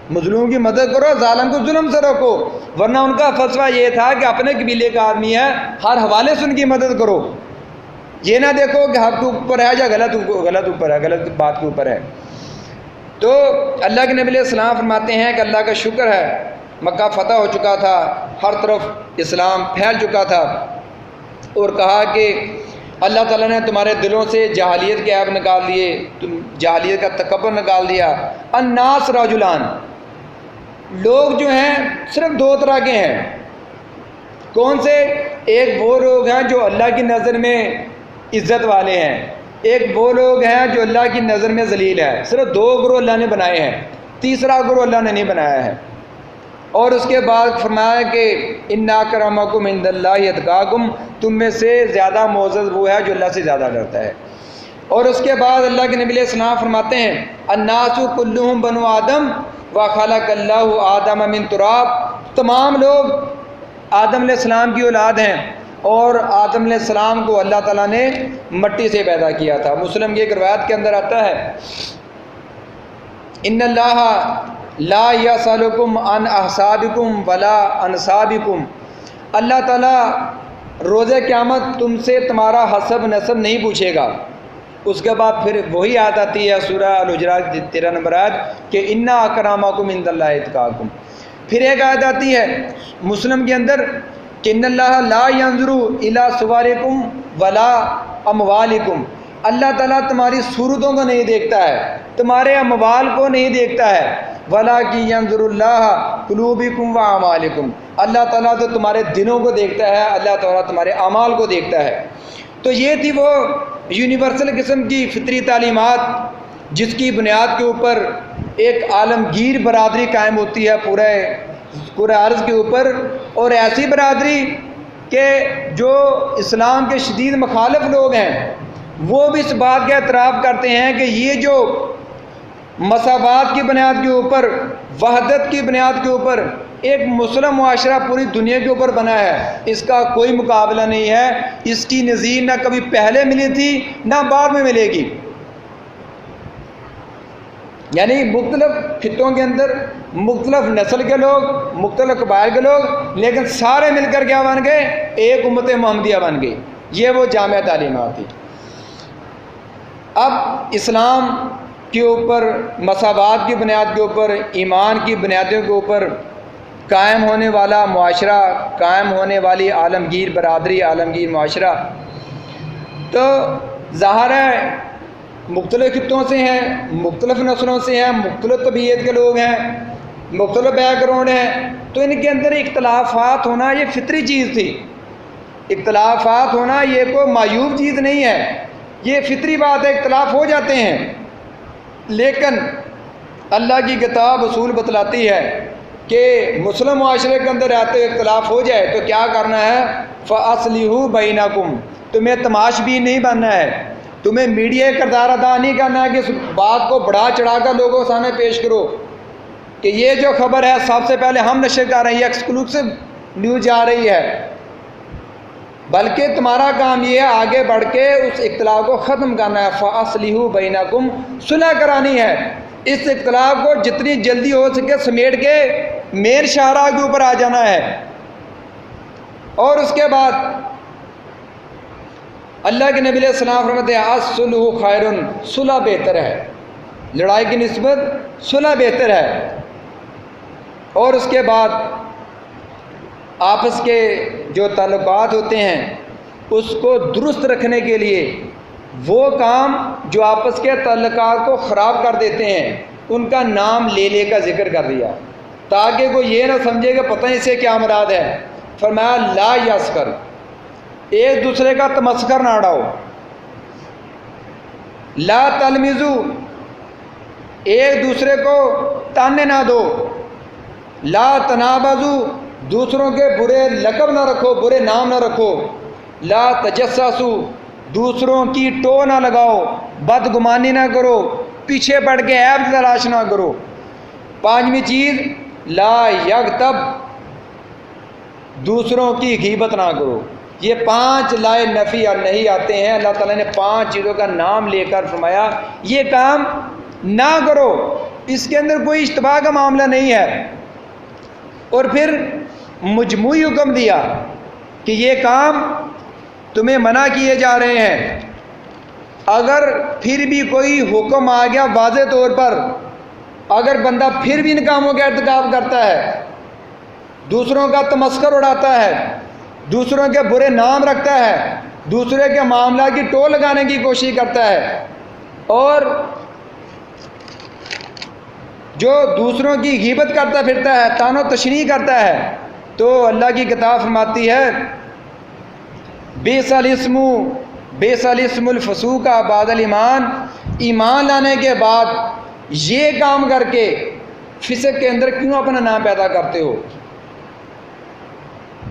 مظلوم کی مدد کرو، ظالم کو ظلم سے روکو، ورنہ ان کا فلسفہ یہ تھا کہ اپنے قبیلے کا آدمی ہے، ہر حوالے سے ان کی مدد کرو، یہ نہ دیکھو کہ حق کے اوپر ہے یا غلط اوپر ہے، غلط بات کے اوپر ہے۔ تو اللہ کے نبی علیہ السلام فرماتے ہیں کہ اللہ کا شکر ہے مکہ فتح ہو چکا تھا، ہر طرف اسلام پھیل چکا تھا، اور کہا کہ اللہ تعالیٰ نے تمہارے دلوں سے جاہلیت کے عیب نکال دیے، تم جاہلیت کا تکبر نکال دیا۔ الناس رجلان، لوگ جو ہیں صرف دو طرح کے ہیں۔ کون سے؟ ایک وہ لوگ ہیں جو اللہ کی نظر میں عزت والے ہیں، ایک وہ لوگ ہیں جو اللہ کی نظر میں ذلیل ہے۔ صرف دو گروہ اللہ نے بنائے ہیں، تیسرا گروہ اللہ نے نہیں بنایا ہے۔ اور اس کے بعد فرمایا کہ ان اکرمکم عند اللہ اتقاکم، تم میں سے زیادہ معزز وہ ہے جو اللہ سے زیادہ ڈرتا ہے۔ اور اس کے بعد اللہ کے نبی علیہ السلام فرماتے ہیں الناس کلہم بنو آدم وخلق اللہ آدم من تراب، تمام لوگ آدم علیہ السلام کی اولاد ہیں، اور آدم علیہ السلام کو اللہ تعالیٰ نے مٹی سے پیدا کیا تھا۔ مسلم کی ایک روایت کے اندر آتا ہے ان اللہ لا یسألکم عن احسابکم ولا انسابکم، اللہ تعالیٰ روز قیامت تم سے تمہارا حسب نسب نہیں پوچھے گا۔ اس کے بعد پھر وہی آیت آتی ہے سورہ الحجرات 13 نمبر آیت کہ ان اکرمکم عند اللہ اتقاکم۔ پھر ایک آیت آتی ہے مسلم کے اندر کہ ان اللہ لا ينظر الی صورکم ولا اموالکم، اللہ تعالیٰ تمہاری صورتوں کو نہیں دیکھتا ہے، تمہارے اموال کو نہیں دیکھتا ہے، وَلَٰكِن يَنظُرُ اللَّهَ قُلُوبِكُمْ وَأَعْمَالِكُمْ، اللہ تعالیٰ تو تمہارے دلوں کو دیکھتا ہے، اللہ تعالیٰ تمہارے اعمال کو دیکھتا ہے۔ تو یہ تھی وہ یونیورسل قسم کی فطری تعلیمات جس کی بنیاد کے اوپر ایک عالمگیر برادری قائم ہوتی ہے پورے عرض کے اوپر، اور ایسی برادری کہ جو اسلام کے شدید مخالف لوگ ہیں وہ بھی اس بات کا اعتراف کرتے ہیں کہ یہ جو مساوات کی بنیاد کے اوپر، وحدت کی بنیاد کے اوپر ایک مسلم معاشرہ پوری دنیا کے اوپر بنا ہے، اس کا کوئی مقابلہ نہیں ہے، اس کی نظیر نہ کبھی پہلے ملی تھی نہ بعد میں ملے گی۔ یعنی مختلف خطوں کے اندر مختلف نسل کے لوگ، مختلف قبائل کے لوگ، لیکن سارے مل کر کیا بن گئے؟ ایک امت محمدیہ بن گئی۔ یہ وہ جامع تعلیمات تھی۔ اب اسلام کے اوپر، مساوات کی بنیاد کے اوپر، ایمان کی بنیادوں کے اوپر قائم ہونے والا معاشرہ، قائم ہونے والی عالمگیر برادری، عالمگیر معاشرہ، تو ظاہر ہے مختلف خطوں سے ہیں، مختلف نسلوں سے ہیں، مختلف طبیعت کے لوگ ہیں، مختلف بیک گراؤنڈ ہیں، تو ان کے اندر اختلافات ہونا یہ فطری چیز تھی۔ اختلافات ہونا یہ کوئی معیوب چیز نہیں ہے، یہ فطری بات ہے، اختلاف ہو جاتے ہیں، لیکن اللہ کی کتاب اصول بتلاتی ہے کہ مسلم معاشرے کے اندر رہتے ہوئے اختلاف ہو جائے تو کیا کرنا ہے؟ فَأَصْلِحُوا بَيْنَكُمْ، تمہیں تماش بھی نہیں بننا ہے، تمہیں میڈیا کردار ادا نہیں کرنا ہے کہ اس بات کو بڑھا چڑھا کر لوگوں کے سامنے پیش کرو کہ یہ جو خبر ہے سب سے پہلے ہم نشر کر رہے ہیں، یہ ایکسکلوسیو نیوز جا رہی ہے، بلکہ تمہارا کام یہ ہے آگے بڑھ کے اس اختلاف کو ختم کرنا ہے۔ فَأَصْلِحُوا بَيْنَكُمْ، صلح کرانی ہے، اس اختلاف کو جتنی جلدی ہو سکے سمیٹ کے مین شاہراہ کے اوپر آ جانا ہے۔ اور اس کے بعد اللہ کے نبی علیہ السلام فرماتے ہیں الصلح خیر، صلح بہتر ہے، لڑائی کی نسبت صلح بہتر ہے۔ اور اس کے بعد آپس کے جو تعلقات ہوتے ہیں اس کو درست رکھنے کے لیے وہ کام جو آپس کے تعلقات کو خراب کر دیتے ہیں ان کا نام لے لے کا ذکر کر دیا تاکہ کوئی یہ نہ سمجھے کہ پتہ نہیں سے کیا مراد ہے۔ فرمایا لا یسخر، ایک دوسرے کا تمسخر نہ اڑاؤ، لا تلمزو، ایک دوسرے کو تانے نہ دو، لا تنابزو، دوسروں کے برے لقب نہ رکھو، برے نام نہ رکھو، لا تجسسو، دوسروں کی ٹو نہ لگاؤ، بدگمانی نہ کرو، پیچھے پڑ کے عیب تلاش نہ کرو۔ پانچویں چیز لا یغتب، دوسروں کی غیبت نہ کرو۔ یہ 5 لائے نفی اور نہیں آتے ہیں، اللہ تعالیٰ نے 5 چیزوں کا نام لے کر فرمایا یہ کام نہ کرو، اس کے اندر کوئی اشتباہ کا معاملہ نہیں ہے، اور پھر مجموعی حکم دیا کہ یہ کام تمہیں منع کیے جا رہے ہیں۔ اگر پھر بھی کوئی حکم آ گیا واضح طور پر، اگر بندہ پھر بھی ان کاموں کا ارتکاب کرتا ہے، دوسروں کا تمسخر اڑاتا ہے، دوسروں کے برے نام رکھتا ہے، دوسرے کے معاملہ کی ٹو لگانے کی کوشش کرتا ہے، اور جو دوسروں کی غیبت کرتا پھرتا ہے، طعن و تشنیع کرتا ہے، تو اللہ کی کتاب فرماتی ہے بئس الاسم الفسوق بعد الایمان، ایمان لانے کے بعد یہ کام کر کے فسق کے اندر کیوں اپنا نام پیدا کرتے ہو؟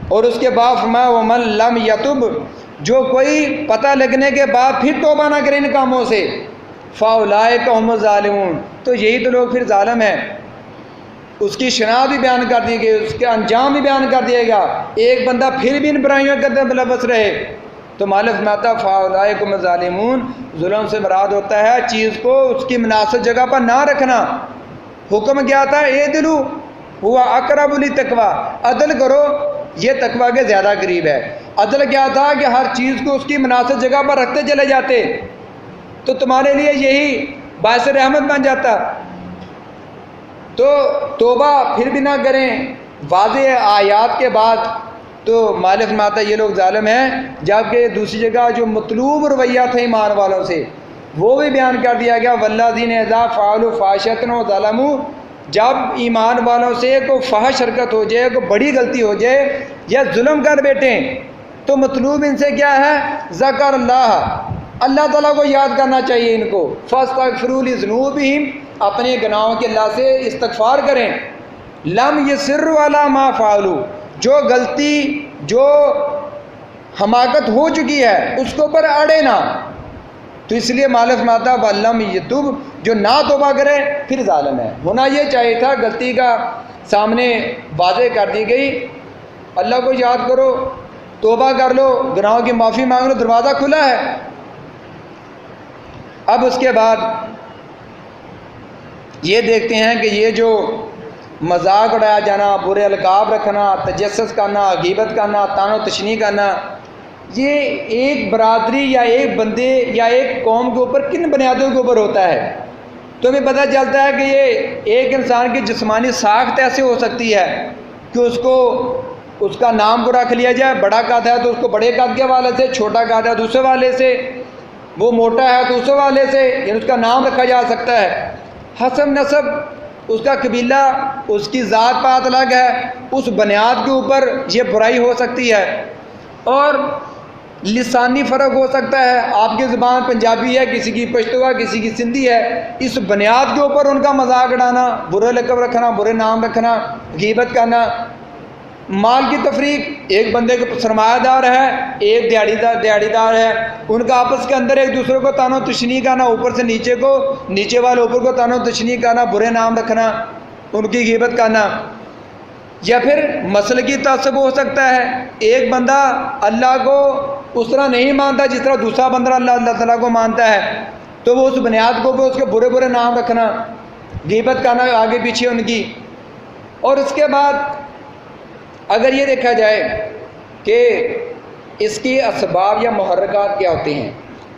اور اس کے بعد فرمایا ومن لم یتب، جو کوئی پتہ لگنے کے بعد پھر توبہ نہ کرے ان کاموں سے، فاولئک هم الظالمون، تو یہی تو لوگ پھر ظالم ہیں۔ اس کی شناخت بھی بیان کر دی گئی، اس کے انجام بھی بیان کر دیا گیا۔ ایک بندہ پھر بھی ان برائیوں کے اندر ملوث رہے تو مالک فرماتا فاولئک هم الظالمون، ظلم سے مراد ہوتا ہے چیز کو اس کی مناسب جگہ پر نہ رکھنا۔ حکم کیا تھا اعدلوا هو اقرب للتقوی، عدل کرو یہ تقوی کے زیادہ قریب ہے۔ عدل کیا تھا کہ ہر چیز کو اس کی مناسب جگہ پر رکھتے چلے جاتے تو تمہارے لیے یہی باعث رحمت بن جاتا۔ تو توبہ پھر بھی نہ کریں واضح آیات کے بعد، تو مالک فرماتا ہے یہ لوگ ظالم ہیں۔ جبکہ دوسری جگہ جو مطلوب رویہ تھا ایمان والوں سے وہ بھی بیان کر دیا گیا والذین اذا فعلوا فاحشۃ وظلموا، جب ایمان والوں سے کوئی فحش حرکت ہو جائے، کوئی بڑی غلطی ہو جائے یا ظلم کر بیٹھیں، تو مطلوب ان سے کیا ہے؟ ذکر اللہ تعالیٰ کو یاد کرنا چاہیے ان کو، فاستغفروا لذنوبہم، اپنے گناہوں کے اللہ سے استغفار کریں، لم یصروا علی ما فعلوا، جو غلطی جو حماقت ہو چکی ہے اس کے اوپر اڑے نہ۔ تو اس لیے مالک فرماتا وَلَمْ یتوب، جو نہ توبہ کرے پھر ظالم ہے۔ ہونا یہ چاہیے تھا، غلطی کا سامنے واضح کر دی گئی، اللہ کو یاد کرو، توبہ کر لو، گناہوں کی معافی مانگ لو، دروازہ کھلا ہے۔ اب اس کے بعد یہ دیکھتے ہیں کہ یہ جو مذاق اڑایا جانا، برے القاب رکھنا، تجسس کرنا، غیبت کرنا، طعن و تشنیع کرنا، یہ ایک برادری یا ایک بندے یا ایک قوم کے اوپر کن بنیادوں کے اوپر ہوتا ہے؟ تو ہمیں پتہ چلتا ہے کہ یہ ایک انسان کی جسمانی ساخت ایسے ہو سکتی ہے کہ اس کو اس کا نام کو رکھ لیا جائے، بڑا قد ہے تو اس کو بڑے قد کے حوالے سے، چھوٹا قد ہے دوسرے والے سے، وہ موٹا ہے تو دوسرے والے سے، یعنی اس کا نام رکھا جا سکتا ہے۔ حسب نسب، اس کا قبیلہ، اس کی ذات پات الگ ہے، اس بنیاد کے اوپر یہ برائی ہو سکتی ہے۔ اور لسانی فرق ہو سکتا ہے، آپ کی زبان پنجابی ہے، کسی کی پشتو ہے، کسی کی سندھی ہے، اس بنیاد کے اوپر ان کا مذاق اڑانا، برے لقب رکھنا، برے نام رکھنا، غیبت کرنا۔ مال کی تفریق، ایک بندے کو سرمایہ دار ہے، ایک دیہڑی دار ہے، ان کا آپس کے اندر ایک دوسرے کو طعن و تشنیع کرنا، اوپر سے نیچے کو، نیچے والے اوپر کو طعن و تشنیع کرنا، برے نام رکھنا، ان کی غیبت کرنا۔ یا پھر مسلکی تعصب ہو سکتا ہے، ایک بندہ اللہ کو اس طرح نہیں مانتا جس طرح دوسرا بندہ اللہ تعالیٰ کو مانتا ہے، تو وہ اس بنیاد کو اس کے برے برے نام رکھنا، غیبت کرنا آگے پیچھے ان کی۔ اور اس کے بعد اگر یہ دیکھا جائے کہ اس کی اسباب یا محرکات کیا ہوتے ہیں،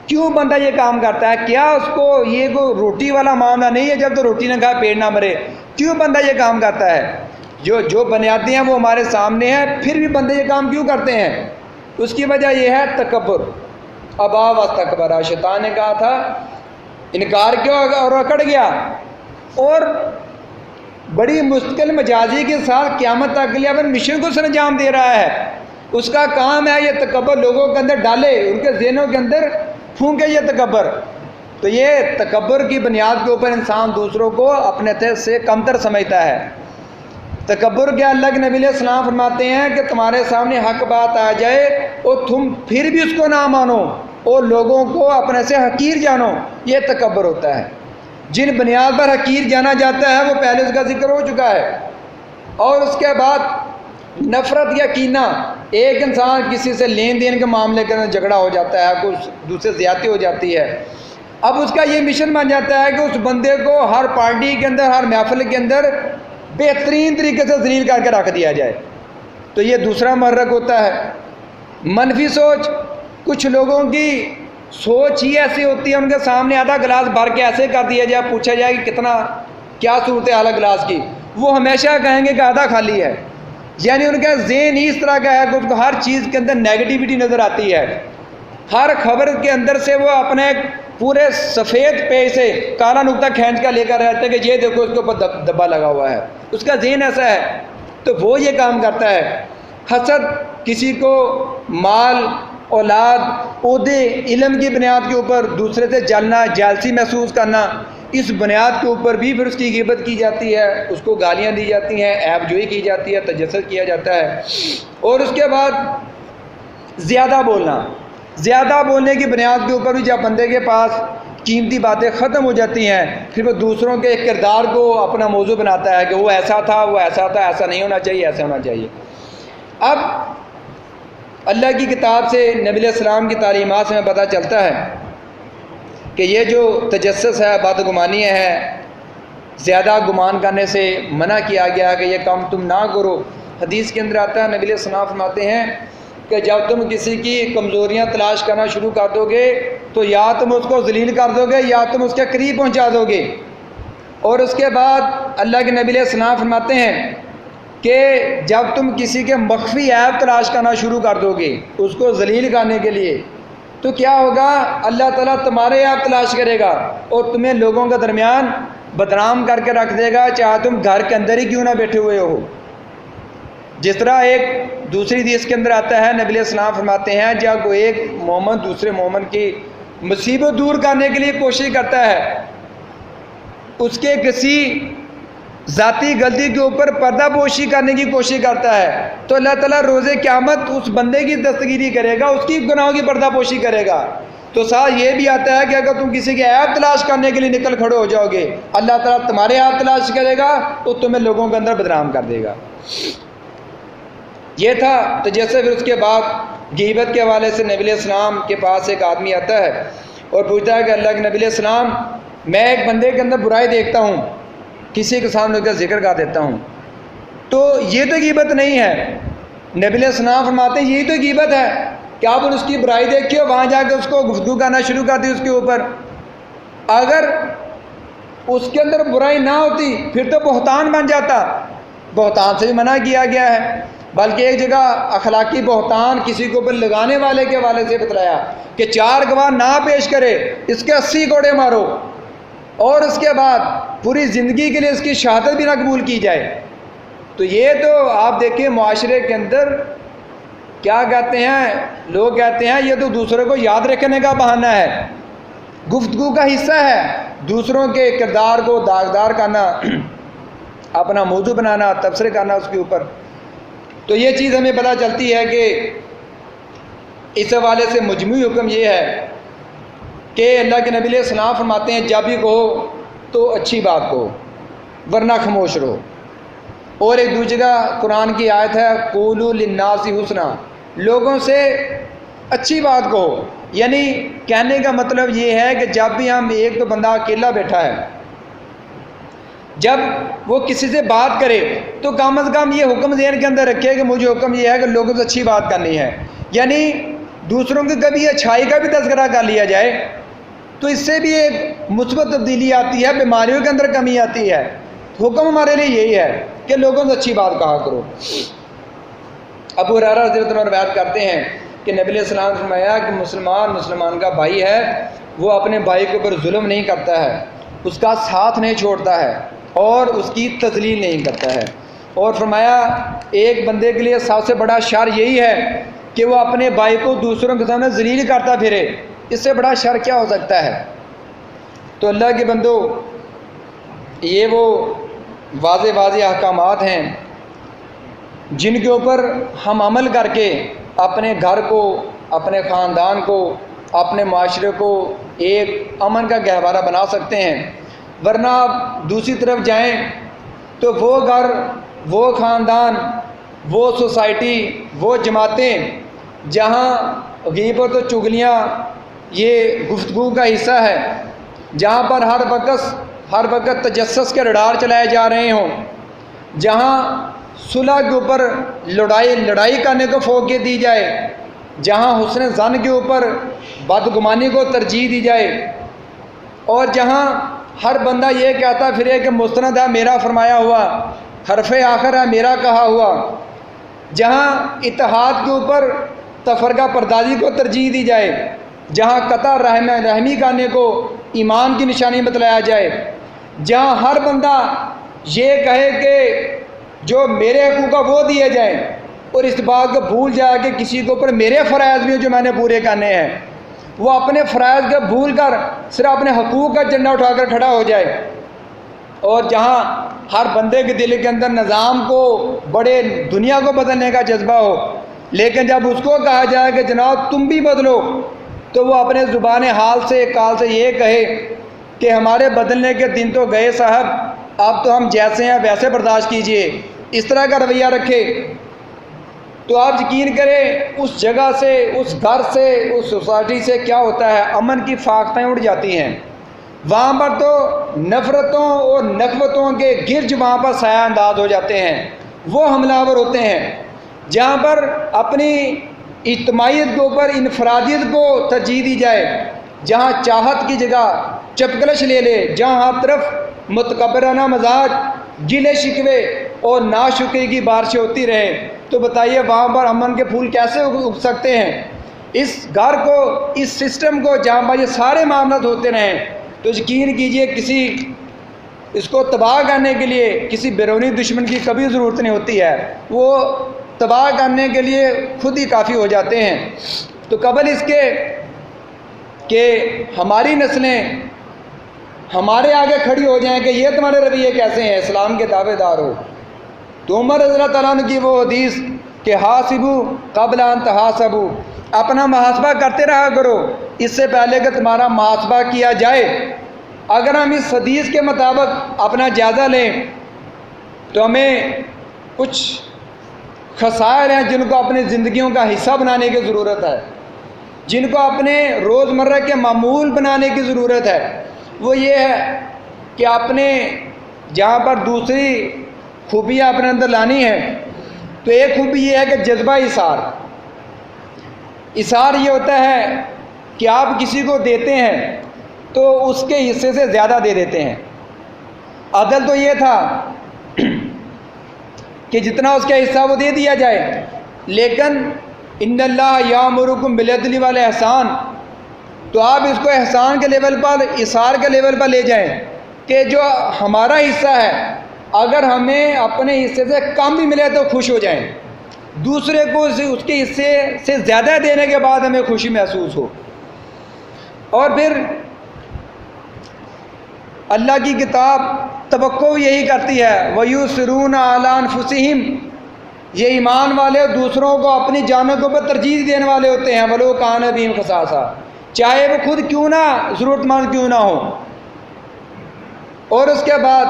کیوں بندہ یہ کام کرتا ہے، کیا اس کو یہ کوئی روٹی والا معاملہ نہیں ہے، جب تو روٹی نہ کھائے پیٹ نہ مرے، کیوں بندہ یہ کام کرتا ہے؟ جو بنیادیں ہیں وہ ہمارے سامنے ہیں، پھر بھی بندے یہ کام کیوں کرتے ہیں؟ اس کی وجہ یہ ہے تکبر، ابا واستکبر، شیطان نے کہا تھا انکار کیوں اور اکڑ گیا، اور بڑی مستقل مجازی کے ساتھ قیامت تک کے لیے اپنے مشن کو سرانجام دے رہا ہے۔ اس کا کام ہے یہ تکبر لوگوں کے اندر ڈالے، ان کے ذہنوں کے اندر پھونکے یہ تکبر۔ تو یہ تکبر کی بنیاد کے اوپر انسان دوسروں کو اپنے سے کمتر سمجھتا ہے۔ تکبر کیا؟ اللہ کے نبی علیہ السلام فرماتے ہیں کہ تمہارے سامنے حق بات آ جائے اور تم پھر بھی اس کو نہ مانو اور لوگوں کو اپنے سے حقیر جانو، یہ تکبر ہوتا ہے۔ جن بنیاد پر حقیر جانا جاتا ہے وہ پہلے اس کا ذکر ہو چکا ہے۔ اور اس کے بعد نفرت یا کینہ، ایک انسان کسی سے لین دین کے معاملے کے اندر جھگڑا ہو جاتا ہے، کچھ دوسرے زیادتی ہو جاتی ہے، اب اس کا یہ مشن بن جاتا ہے کہ اس بندے کو ہر پارٹی کے اندر، ہر محفل کے اندر بہترین طریقے سے ذلیل کر کے رکھ دیا جائے۔ تو یہ دوسرا محرک ہوتا ہے۔ منفی سوچ، کچھ لوگوں کی سوچ ہی ایسی ہوتی ہے، ان کے سامنے آدھا گلاس بھر کے ایسے کر دیا جائے، پوچھا جائے کہ کتنا، کیا صورت حال ہے گلاس کی، وہ ہمیشہ کہیں گے کہ آدھا خالی ہے۔ یعنی ان کا ذہن ہی اس طرح کا ہے کہ ان کو ہر چیز کے اندر نیگیٹیوٹی نظر آتی ہے، ہر خبر کے اندر سے وہ اپنے پورے سفید پیج سے کالا نقطہ کھینچ کر لے کر رہتے ہیں کہ یہ دیکھو اس کے اوپر دبا لگا ہوا ہے، اس کا ذہن ایسا ہے، تو وہ یہ کام کرتا ہے۔ حسد، کسی کو مال، اولاد، عہدے، علم کی بنیاد کے اوپر دوسرے سے جلنا، جالسی محسوس کرنا، اس بنیاد کے اوپر بھی پھر اس کی غیبت کی جاتی ہے، اس کو گالیاں دی جاتی ہیں، عیب جوئی کی جاتی ہے، تجسس کیا جاتا ہے۔ اور اس کے بعد زیادہ بولنا، زیادہ بولنے کی بنیاد کے اوپر بھی جب بندے کے پاس قیمتی باتیں ختم ہو جاتی ہیں، پھر وہ دوسروں کے کردار کو اپنا موضوع بناتا ہے کہ وہ ایسا تھا، وہ ایسا تھا، ایسا نہیں ہونا چاہیے، ایسا ہونا چاہیے۔ اب اللہ کی کتاب سے، نبی علیہ السلام کی تعلیمات سے ہمیں پتہ چلتا ہے کہ یہ جو تجسس ہے، بدگمانی ہے، زیادہ گمان کرنے سے منع کیا گیا کہ یہ کام تم نہ کرو۔ حدیث کے اندر آتا ہے، نبی علیہ السلام فرماتے ہیں کہ جب تم کسی کی کمزوریاں تلاش کرنا شروع کر دو گے تو یا تم اس کو ذلیل کر دو گے یا تم اس کے قریب پہنچا دو گے۔ اور اس کے بعد اللہ کے نبی علیہ السلام فرماتے ہیں کہ جب تم کسی کے مخفی عیب تلاش کرنا شروع کر دو گے اس کو ذلیل کرنے کے لیے، تو کیا ہوگا؟ اللہ تعالیٰ تمہارے عیب تلاش کرے گا اور تمہیں لوگوں کے درمیان بدنام کر کے رکھ دے گا، چاہے تم گھر کے اندر ہی کیوں نہ بیٹھے ہوئے ہو۔ جس طرح ایک دوسری حدیث کے اندر آتا ہے، نبی علیہ السلام فرماتے ہیں جب کوئی ایک مومن دوسرے مومن کی مصیبت دور کرنے کے لیے کوشش کرتا ہے، اس کے کسی ذاتی غلطی کے اوپر پردہ پوشی کرنے کی کوشش کرتا ہے، تو اللہ تعالیٰ روز قیامت اس بندے کی دستگیری کرے گا، اس کی گناہوں کی پردہ پوشی کرے گا۔ تو ساتھ یہ بھی آتا ہے کہ اگر تم کسی کے عیب تلاش کرنے کے لیے نکل کھڑے ہو جاؤ گے، اللہ تعالیٰ تمہارے عیب تلاش کرے گا تو تمہیں لوگوں کے اندر بدنام کر دے گا۔ یہ تھا۔ تو جیسے پھر اس کے بعد غیبت کے حوالے سے نبی علیہ السلام کے پاس ایک آدمی آتا ہے اور پوچھتا ہے کہ اللہ کے نبی علیہ السلام، میں ایک بندے کے اندر برائی دیکھتا ہوں، کسی کے سامنے کا ذکر کر دیتا ہوں، تو یہ تو غیبت نہیں ہے۔ نبی علیہ السلام فرماتے ہیں یہی تو غیبت ہے کہ آپ نے اس کی برائی دیکھی ہو، وہاں جا کے اس کو گفتگو کرنا شروع کر دی اس کے اوپر۔ اگر اس کے اندر برائی نہ ہوتی پھر تو بہتان بن جاتا، بہتان سے بھی منع کیا گیا ہے۔ بلکہ ایک جگہ اخلاقی بہتان کسی کے اوپر لگانے والے کے حوالے سے بتلایا کہ 4 گواہ نہ پیش کرے، اس کے 80 کوڑے مارو، اور اس کے بعد پوری زندگی کے لیے اس کی شہادت بھی نہ قبول کی جائے۔ تو یہ تو آپ دیکھیں معاشرے کے اندر کیا کہتے ہیں، لوگ کہتے ہیں یہ تو دوسروں کو یاد رکھنے کا بہانہ ہے، گفتگو کا حصہ ہے، دوسروں کے کردار کو داغدار کرنا، اپنا موضوع بنانا، تبصرے کرنا اس کے اوپر۔ تو یہ چیز ہمیں پتہ چلتی ہے کہ اس حوالے سے مجموعی حکم یہ ہے کہ اللہ کے نبی علیہ السلام فرماتے ہیں جب بھی کہو تو اچھی بات کہو ورنہ خاموش رہو۔ اور ایک دوسری جگہ قرآن کی آیت ہے قولوا للناس حسنا، لوگوں سے اچھی بات کہو، یعنی کہنے کا مطلب یہ ہے کہ جب بھی ہم، ایک تو بندہ اکیلا بیٹھا ہے، جب وہ کسی سے بات کرے تو کم از کم یہ حکم ذہن کے اندر رکھے کہ مجھے حکم یہ ہے کہ لوگوں سے اچھی بات کرنی ہے، یعنی دوسروں کی کبھی اچھائی کا بھی تذکرہ کر لیا جائے تو اس سے بھی ایک مثبت تبدیلی آتی ہے، بیماریوں کے اندر کمی آتی ہے۔ حکم ہمارے لیے یہی ہے کہ لوگوں سے اچھی بات کہا کرو۔ ابو ہریرہ رضی اللہ عنہ روایت کرتے ہیں کہ نبی علیہ السلام نے فرمایا کہ مسلمان کا بھائی ہے، وہ اپنے بھائی کے اوپر ظلم نہیں کرتا ہے، اس کا ساتھ نہیں چھوڑتا ہے اور اس کی تذلیل نہیں کرتا ہے۔ اور فرمایا ایک بندے کے لیے سب سے بڑا شر یہی ہے کہ وہ اپنے بھائی کو دوسروں کے سامنے ذلیل کرتا پھرے، اس سے بڑا شر کیا ہو سکتا ہے؟ تو اللہ کے بندو، یہ وہ واضح احکامات ہیں جن کے اوپر ہم عمل کر کے اپنے گھر کو، اپنے خاندان کو، اپنے معاشرے کو ایک امن کا گہوارہ بنا سکتے ہیں۔ ورنہ آپ دوسری طرف جائیں تو وہ گھر، وہ خاندان، وہ سوسائٹی، وہ جماعتیں جہاں غیبت و چغلیاں یہ گفتگو کا حصہ ہے، جہاں پر ہر وقت تجسس کے رڈار چلائے جا رہے ہوں، جہاں صلح کے اوپر لڑائی کرنے کو فوقیت دی جائے، جہاں حسن ظن کے اوپر بدگمانی کو ترجیح دی جائے، اور جہاں ہر بندہ یہ کہتا پھرے کہ مستند ہے میرا فرمایا ہوا، حرف آخر ہے میرا کہا ہوا، جہاں اتحاد کے اوپر تفرقہ پردازی کو ترجیح دی جائے، جہاں قطع رحمی کرنے کو ایمان کی نشانی بتلایا جائے، جہاں ہر بندہ یہ کہے کہ جو میرے حقوق کا وہ دیے جائیں، اور اس بات کو بھول جائے کہ کسی کے اوپر میرے فرائض بھی جو میں نے پورے کرنے ہیں، وہ اپنے فرائض کو بھول کر صرف اپنے حقوق کا جھنڈا اٹھا کر کھڑا ہو جائے، اور جہاں ہر بندے کے دل کے اندر نظام کو، بڑے دنیا کو بدلنے کا جذبہ ہو، لیکن جب اس کو کہا جائے کہ جناب تم بھی بدلو، تو وہ اپنے زبان حال سے یہ کہے کہ ہمارے بدلنے کے دن تو گئے صاحب، اب تو ہم جیسے ہیں ویسے برداشت کیجئے، اس طرح کا رویہ رکھے، تو آپ یقین کریں اس جگہ سے، اس گھر سے، اس سوسائٹی سے کیا ہوتا ہے، امن کی فاختیں اڑ جاتی ہیں۔ وہاں پر تو نفرتوں اور نفرتوں کے گرج وہاں پر سایہ انداز ہو جاتے ہیں، وہ حملہ آور ہوتے ہیں، جہاں پر اپنی اجتماعیت کے اوپر انفرادیت کو ترجیح دی جائے، جہاں چاہت کی جگہ چپکلش لے لے، جہاں ہر طرف متکبرانہ مزاج، گلے شکوے اور ناشکری کی بارشیں ہوتی رہیں، تو بتائیے وہاں پر امن کے پھول کیسے اگ سکتے ہیں؟ اس گھر کو، اس سسٹم کو جہاں پر یہ سارے معاملات ہوتے رہیں، تو یقین کیجئے اس کو تباہ کرنے کے لیے کسی بیرونی دشمن کی کبھی ضرورت نہیں ہوتی ہے، وہ تباہ کرنے کے لیے خود ہی کافی ہو جاتے ہیں۔ تو قبل اس کے کہ ہماری نسلیں ہمارے آگے کھڑی ہو جائیں کہ یہ تمہارے رویے کیسے ہیں، اسلام کے دعوے دار ہو، تو عمر رضی اللہ تعالیٰ عنہ کی وہ حدیث کہ حاسبو قبل ان تحاسبو، اپنا محاسبہ کرتے رہا کرو اس سے پہلے کہ تمہارا محاسبہ کیا جائے۔ اگر ہم اس حدیث کے مطابق اپنا جائزہ لیں تو ہمیں کچھ خسائر ہیں جن کو اپنی زندگیوں کا حصہ بنانے کی ضرورت ہے، جن کو اپنے روزمرہ کے معمول بنانے کی ضرورت ہے۔ وہ یہ ہے کہ اپنے جہاں پر دوسری خوبیاں اپنے اندر لانی ہے، تو ایک خوبی یہ ہے کہ جذبہ اثار یہ ہوتا ہے کہ آپ کسی کو دیتے ہیں تو اس کے حصے سے زیادہ دے دیتے ہیں۔ عدل تو یہ تھا کہ جتنا اس کا حصہ وہ دے دیا جائے، لیکن ان اللہ یامرکم بالعدل والاحسان، تو آپ اس کو احسان کے لیول پر، اثار کے لیول پر لے جائیں کہ جو ہمارا حصہ ہے اگر ہمیں اپنے حصے سے کم بھی ملے تو خوش ہو جائیں، دوسرے کو اس کے حصے سے زیادہ دینے کے بعد ہمیں خوشی محسوس ہو۔ اور پھر اللہ کی کتاب توقع یہی کرتی ہے، وَيُؤْثِرُونَ عَلَىٰ أَنفُسِهِمْ، یہ ایمان والے دوسروں کو اپنی جانوں کے اوپر ترجیح دینے والے ہوتے ہیں، وَلَوْ كَانَ بِهِمْ خَصَاصَةٌ، چاہے وہ خود کیوں نہ ضرورت مند کیوں نہ ہو۔ اور اس کے بعد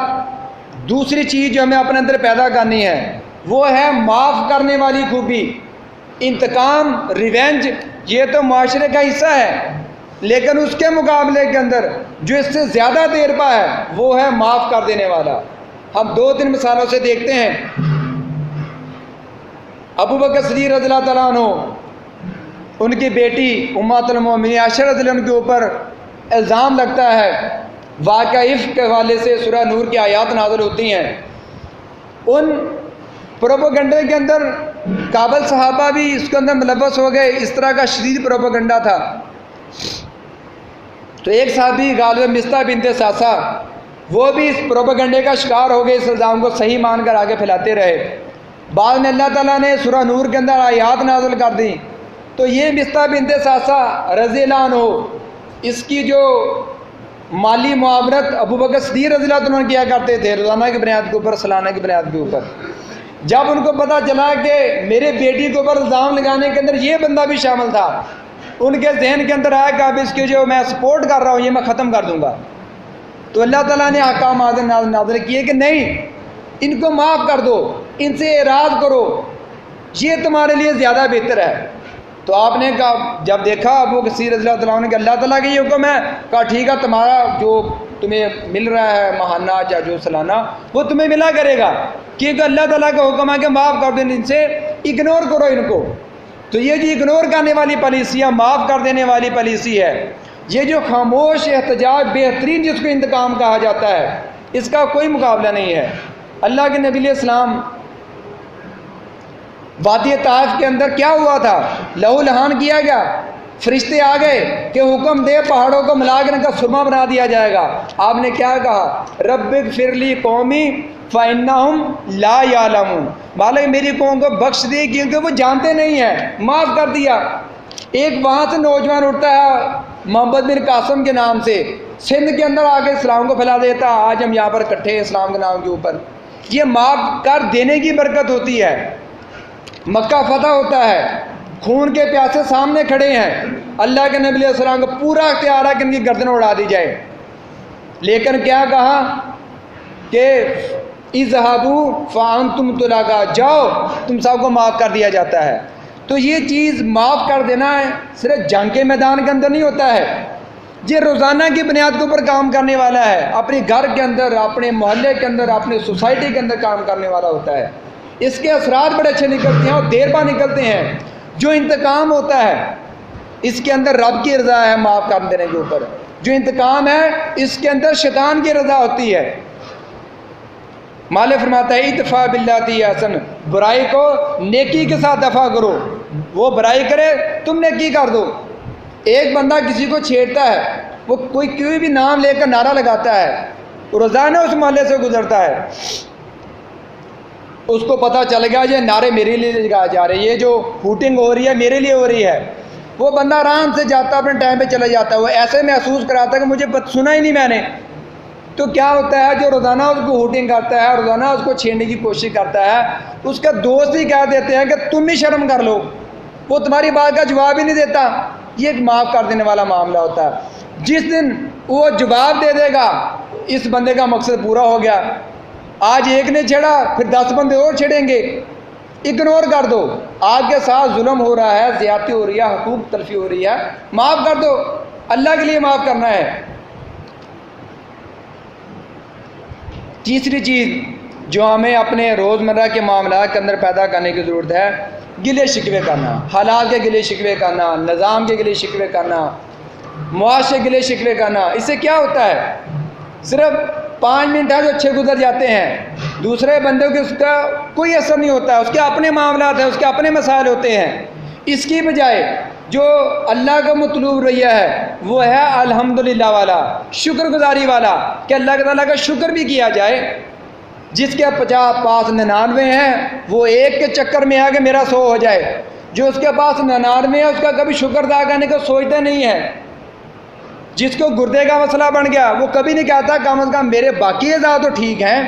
دوسری چیز جو ہمیں اپنے اندر پیدا کرنی ہے وہ ہے معاف کرنے والی خوبی۔ انتقام، ریونج، یہ تو معاشرے کا حصہ ہے، لیکن اس کے مقابلے کے اندر جو اس سے زیادہ دیر پا ہے وہ ہے معاف کر دینے والا۔ ہم 2-3 مثالوں سے دیکھتے ہیں۔ ابو بکر صدیق رضی اللہ تعالیٰ عنہ، ان کی بیٹی امہات المومنین عائشہ رضی اللہ عنہ کے اوپر الزام لگتا ہے، واقعہ عفق کے حوالے سے سورہ نور کی آیات نازل ہوتی ہیں۔ ان پروپیگنڈے کے اندر قابل صحابہ بھی اس کے اندر ملوث ہو گئے، اس طرح کا شدید پروپیگنڈا تھا۔ تو ایک صحابی غالب مصطح بنت ساسا، وہ بھی اس پروپیگنڈے کا شکار ہو گئے، اس الزام کو صحیح مان کر آگے پھیلاتے رہے۔ بعد میں اللہ تعالیٰ نے سورہ نور کے اندر آیات نازل کر دی، تو یہ مصطح بنت ساسا رضی اللہ عنہ، اس کی جو مالی معاونت ابو بکر صدیق رضی اللہ عنہ کیا کرتے تھے روزانہ کی بنیاد کے اوپر، سالانہ کی بنیاد کے اوپر۔ جب ان کو پتہ چلا کہ میرے بیٹی کے اوپر الزام لگانے کے اندر یہ بندہ بھی شامل تھا، ان کے ذہن کے اندر آیا کہ اب اس کی جو میں سپورٹ کر رہا ہوں یہ میں ختم کر دوں گا۔ تو اللہ تعالیٰ نے احکام نازل کیے کہ نہیں، ان کو معاف کر دو، ان سے اعراض کرو، یہ تمہارے لیے زیادہ بہتر ہے۔ تو آپ نے کہا، جب دیکھا ابو بکر رضی اللہ عنہ کہ اللہ تعالیٰ کا یہ حکم ہے، کہا ٹھیک ہے، تمہارا جو تمہیں مل رہا ہے ماہانہ یا جو سالانہ وہ تمہیں ملا کرے گا، کیونکہ اللہ تعالیٰ کا حکم ہے کہ معاف کر دو، ان سے اگنور کرو ان کو۔ تو یہ جو اگنور کرنے والی پالیسی ہے، معاف کر دینے والی پالیسی ہے، یہ جو خاموش احتجاج بہترین جس کو انتقام کہا جاتا ہے، اس کا کوئی مقابلہ نہیں ہے۔ اللہ کے نبی علیہ السلام وادی طائف کے اندر کیا ہوا تھا؟ لہو لہان کیا گیا، فرشتے آ گئے کہ حکم دے پہاڑوں کو ملا کر ان کا سرما بنا دیا جائے گا۔ آپ نے کیا کہا؟ رب اغفر لی قومی فإنہم لا یعلمون، مالک میری قوم کو بخش دے کیونکہ وہ جانتے نہیں ہیں، معاف کر دیا۔ ایک وہاں سے نوجوان اٹھتا ہے محمد بن قاسم کے نام سے، سندھ کے اندر آ کے اسلام کو پھیلا دیتا، آج ہم یہاں پر اکٹھے ہیں اسلام کے نام کے اوپر۔ یہ معاف کر دینے کی برکت ہوتی ہے۔ مکہ فتح ہوتا ہے، خون کے پیاسے سامنے کھڑے ہیں، اللہ کے نبی علیہ السلام کو پورا اختیار ہے کہ ان کی گردن اڑا دی جائے، لیکن کیا کہا کہ اذهبوا فانتم طلقاء، جاؤ تم سب کو معاف کر دیا جاتا ہے۔ تو یہ چیز معاف کر دینا ہے صرف جنگ کے میدان کے اندر نہیں ہوتا ہے، یہ روزانہ کی بنیاد کے اوپر کام کرنے والا ہے، اپنے گھر کے اندر، اپنے محلے کے اندر، اپنے سوسائٹی کے اندر کام کرنے والا ہوتا ہے۔ اس کے اثرات بڑے اچھے نکلتے ہیں اور دیر بعد نکلتے ہیں۔ جو انتقام ہوتا ہے اس کے اندر رب کی رضا ہے معاف کر دینے کے اوپر، جو انتقام ہے اس کے اندر شیطان کی رضا ہوتی ہے۔ مالک فرماتا ہے ادفع باللتی احسن، برائی کو نیکی کے ساتھ دفع کرو، وہ برائی کرے تم نیکی کر دو۔ ایک بندہ کسی کو چھیڑتا ہے، وہ کوئی بھی نام لے کر نعرہ لگاتا ہے، روزانہ اس محلے سے گزرتا ہے، اس کو پتہ چل گیا یہ نعرے میرے لیے لگائے جا رہے ہیں، یہ جو ہوٹنگ ہو رہی ہے میرے لیے ہو رہی ہے، وہ بندہ آرام سے جاتا ہے، اپنے ٹائم پہ چلا جاتا ہے، وہ ایسے محسوس کراتا ہے کہ مجھے سنا ہی نہیں میں نے۔ تو کیا ہوتا ہے، جو روزانہ اس کو ہوٹنگ کرتا ہے، روزانہ اس کو چھیڑنے کی کوشش کرتا ہے، اس کا دوست ہی کہہ دیتے ہیں کہ تم بھی شرم کر لو، وہ تمہاری بات کا جواب ہی نہیں دیتا۔ یہ ایک معاف کر دینے والا معاملہ ہوتا ہے۔ جس دن وہ جواب دے دے گا اس بندے کا مقصد پورا ہو گیا۔ آج ایک نے چھیڑا، پھر 10 بندے اور چھیڑیں گے، اگنور کر دو۔ آپ کے ساتھ ظلم ہو رہا ہے، زیادتی ہو رہی ہے، حقوق تلفی ہو رہی ہے، معاف کر دو، اللہ کے لیے معاف کرنا ہے۔ تیسری چیز جو ہمیں اپنے روزمرہ کے معاملات کے اندر پیدا کرنے کی ضرورت ہے، گلے شکوے کرنا، حالات کے گلے شکوے کرنا، نظام کے گلے شکوے کرنا، معاشرے کے گلے شکوے کرنا۔ اس سے کیا ہوتا ہے؟ صرف 5 منٹ ہے جو اچھے گزر جاتے ہیں، دوسرے بندے کو اس کا کوئی اثر نہیں ہوتا ہے، اس کے اپنے معاملات ہیں، اس کے اپنے مسائل ہوتے ہیں۔ اس کی بجائے جو اللہ کا مطلوب رویہ ہے وہ ہے الحمدللہ والا، شکر گزاری والا، کہ اللہ تعالیٰ کا شکر بھی کیا جائے۔ جس کے 50 پاس 99 ہیں وہ ایک کے چکر میں ہے کہ میرا 100 ہو جائے، جو اس کے پاس 99 ہے اس کا کبھی شکر ادا کرنے کو سوچتا نہیں ہے۔ جس کو گردے کا مسئلہ بن گیا وہ کبھی نہیں کہتا کم از کم میرے باقی اعضاء تو ٹھیک ہیں،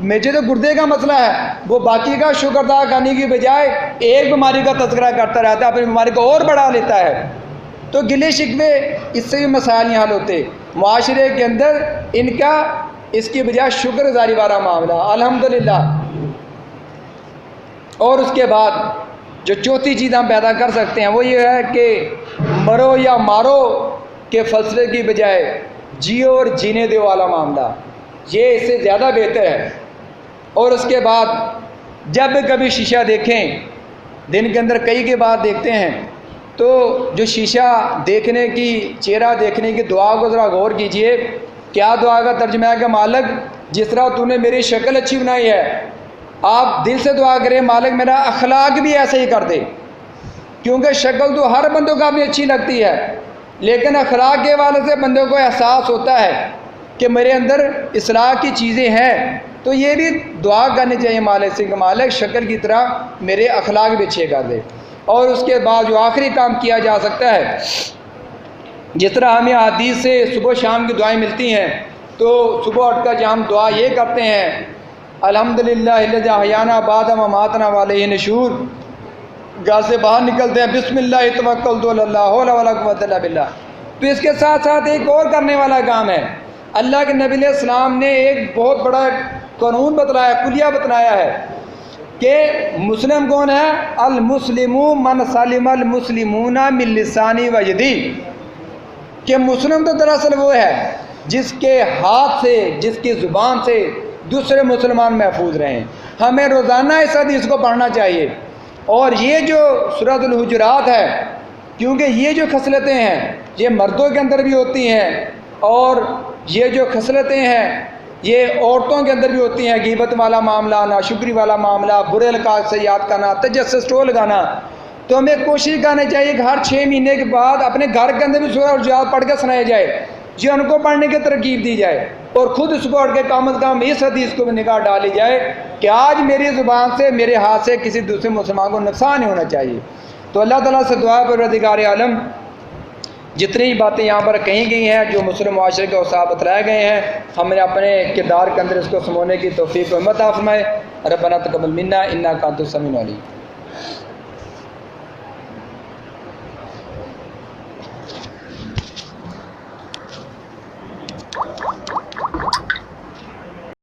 مجھے تو گردے کا مسئلہ ہے، وہ باقی کا شکر ادا کرنے کی بجائے ایک بیماری کا تذکرہ کرتا رہتا ہے، اپنی بیماری کو اور بڑھا لیتا ہے۔ تو گلے شکوے اس سے بھی مسائل نہیں حل ہوتے۔ معاشرے کے اندر ان کا اس کی بجائے شکر گزاری والا معاملہ، الحمدللہ۔ اور اس کے بعد جو چوتھی چیز ہم پیدا کر سکتے ہیں وہ یہ ہے کہ مرو یا مارو کے فلسفے کی بجائے جیو اور جینے دو والا معاملہ، یہ اس سے زیادہ بہتر ہے۔ اور اس کے بعد جب کبھی شیشہ دیکھیں، دن کے اندر کئی کے بعد دیکھتے ہیں، تو جو شیشہ دیکھنے کی، چہرہ دیکھنے کی دعا کو ذرا غور کیجئے۔ کیا دعا کا ترجمہ ہے کہ مالک جس طرح تو نے میری شکل اچھی بنائی ہے، آپ دل سے دعا کریں مالک میرا اخلاق بھی ایسے ہی کر دے، کیونکہ شکل تو ہر بندوں کو اپنی اچھی لگتی ہے، لیکن اخلاق کے حوالے سے بندوں کو احساس ہوتا ہے کہ میرے اندر اصلاح کی چیزیں ہیں، تو یہ بھی دعا کرنی چاہیے مالک سے کہ مالک شکل کی طرح میرے اخلاق بھی اچھے کر دے۔ اور اس کے بعد جو آخری کام کیا جا سکتا ہے جس طرح ہمیں حدیث سے صبح شام کی دعائیں ملتی ہیں، تو صبح اٹھ کر جب ہم دعا یہ کرتے ہیں الحمدللہ الذی احیانا بعد مماتنا والیہ نشور، گھر سے باہر نکلتے ہیں بسم اللہ توکلت علی اللہ لا حول ولا قوۃ الا باللہ، تو اس کے ساتھ ساتھ ایک اور کرنے والا کام ہے۔ اللہ کے نبی علیہ السلام نے ایک بہت بڑا قانون بتلایا، کلیہ بتلایا ہے کہ مسلم کون ہے؟ المسلم من سلم المسلمون من لسانی و یدی، کہ مسلم تو دراصل وہ ہے جس کے ہاتھ سے، جس کی زبان سے دوسرے مسلمان محفوظ رہیں۔ ہمیں روزانہ اس حدیث کو پڑھنا چاہیے، اور یہ جو سورۃ الحجرات ہے، کیونکہ یہ جو خصلتیں ہیں یہ مردوں کے اندر بھی ہوتی ہیں، اور یہ جو خصلتیں ہیں یہ عورتوں کے اندر بھی ہوتی ہیں، غیبت والا معاملہ، ناشکری والا معاملہ، برے القاب سے یاد کرنا، تجسس ٹول لگانا، تو ہمیں کوشش کرنی چاہیے کہ ہر 6 مہینے کے بعد اپنے گھر کے اندر بھی سورۃ الحجرات پڑھ کے سنایا جائے، جو ان کو پڑھنے کی ترغیب دی جائے، اور خود اس کو پڑھ کے کم از کم اس حدیث کو بھی نگاہ ڈالی جائے کہ آج میری زبان سے، میرے ہاتھ سے کسی دوسرے مسلمان کو نقصان نہیں ہونا چاہیے۔ تو اللہ تعالیٰ سے دعا ہے پروردگار عالم جتنی باتیں یہاں پر کہیں گئی ہیں، جو مسلم معاشرے کے اوصاف بتلائے گئے ہیں، ہم نے اپنے کردار کے اندر اس کو سمونے کی توفیق و ہمت عطا فرمائے۔ ربنا تقبل منا انک انت السمیع العلیم۔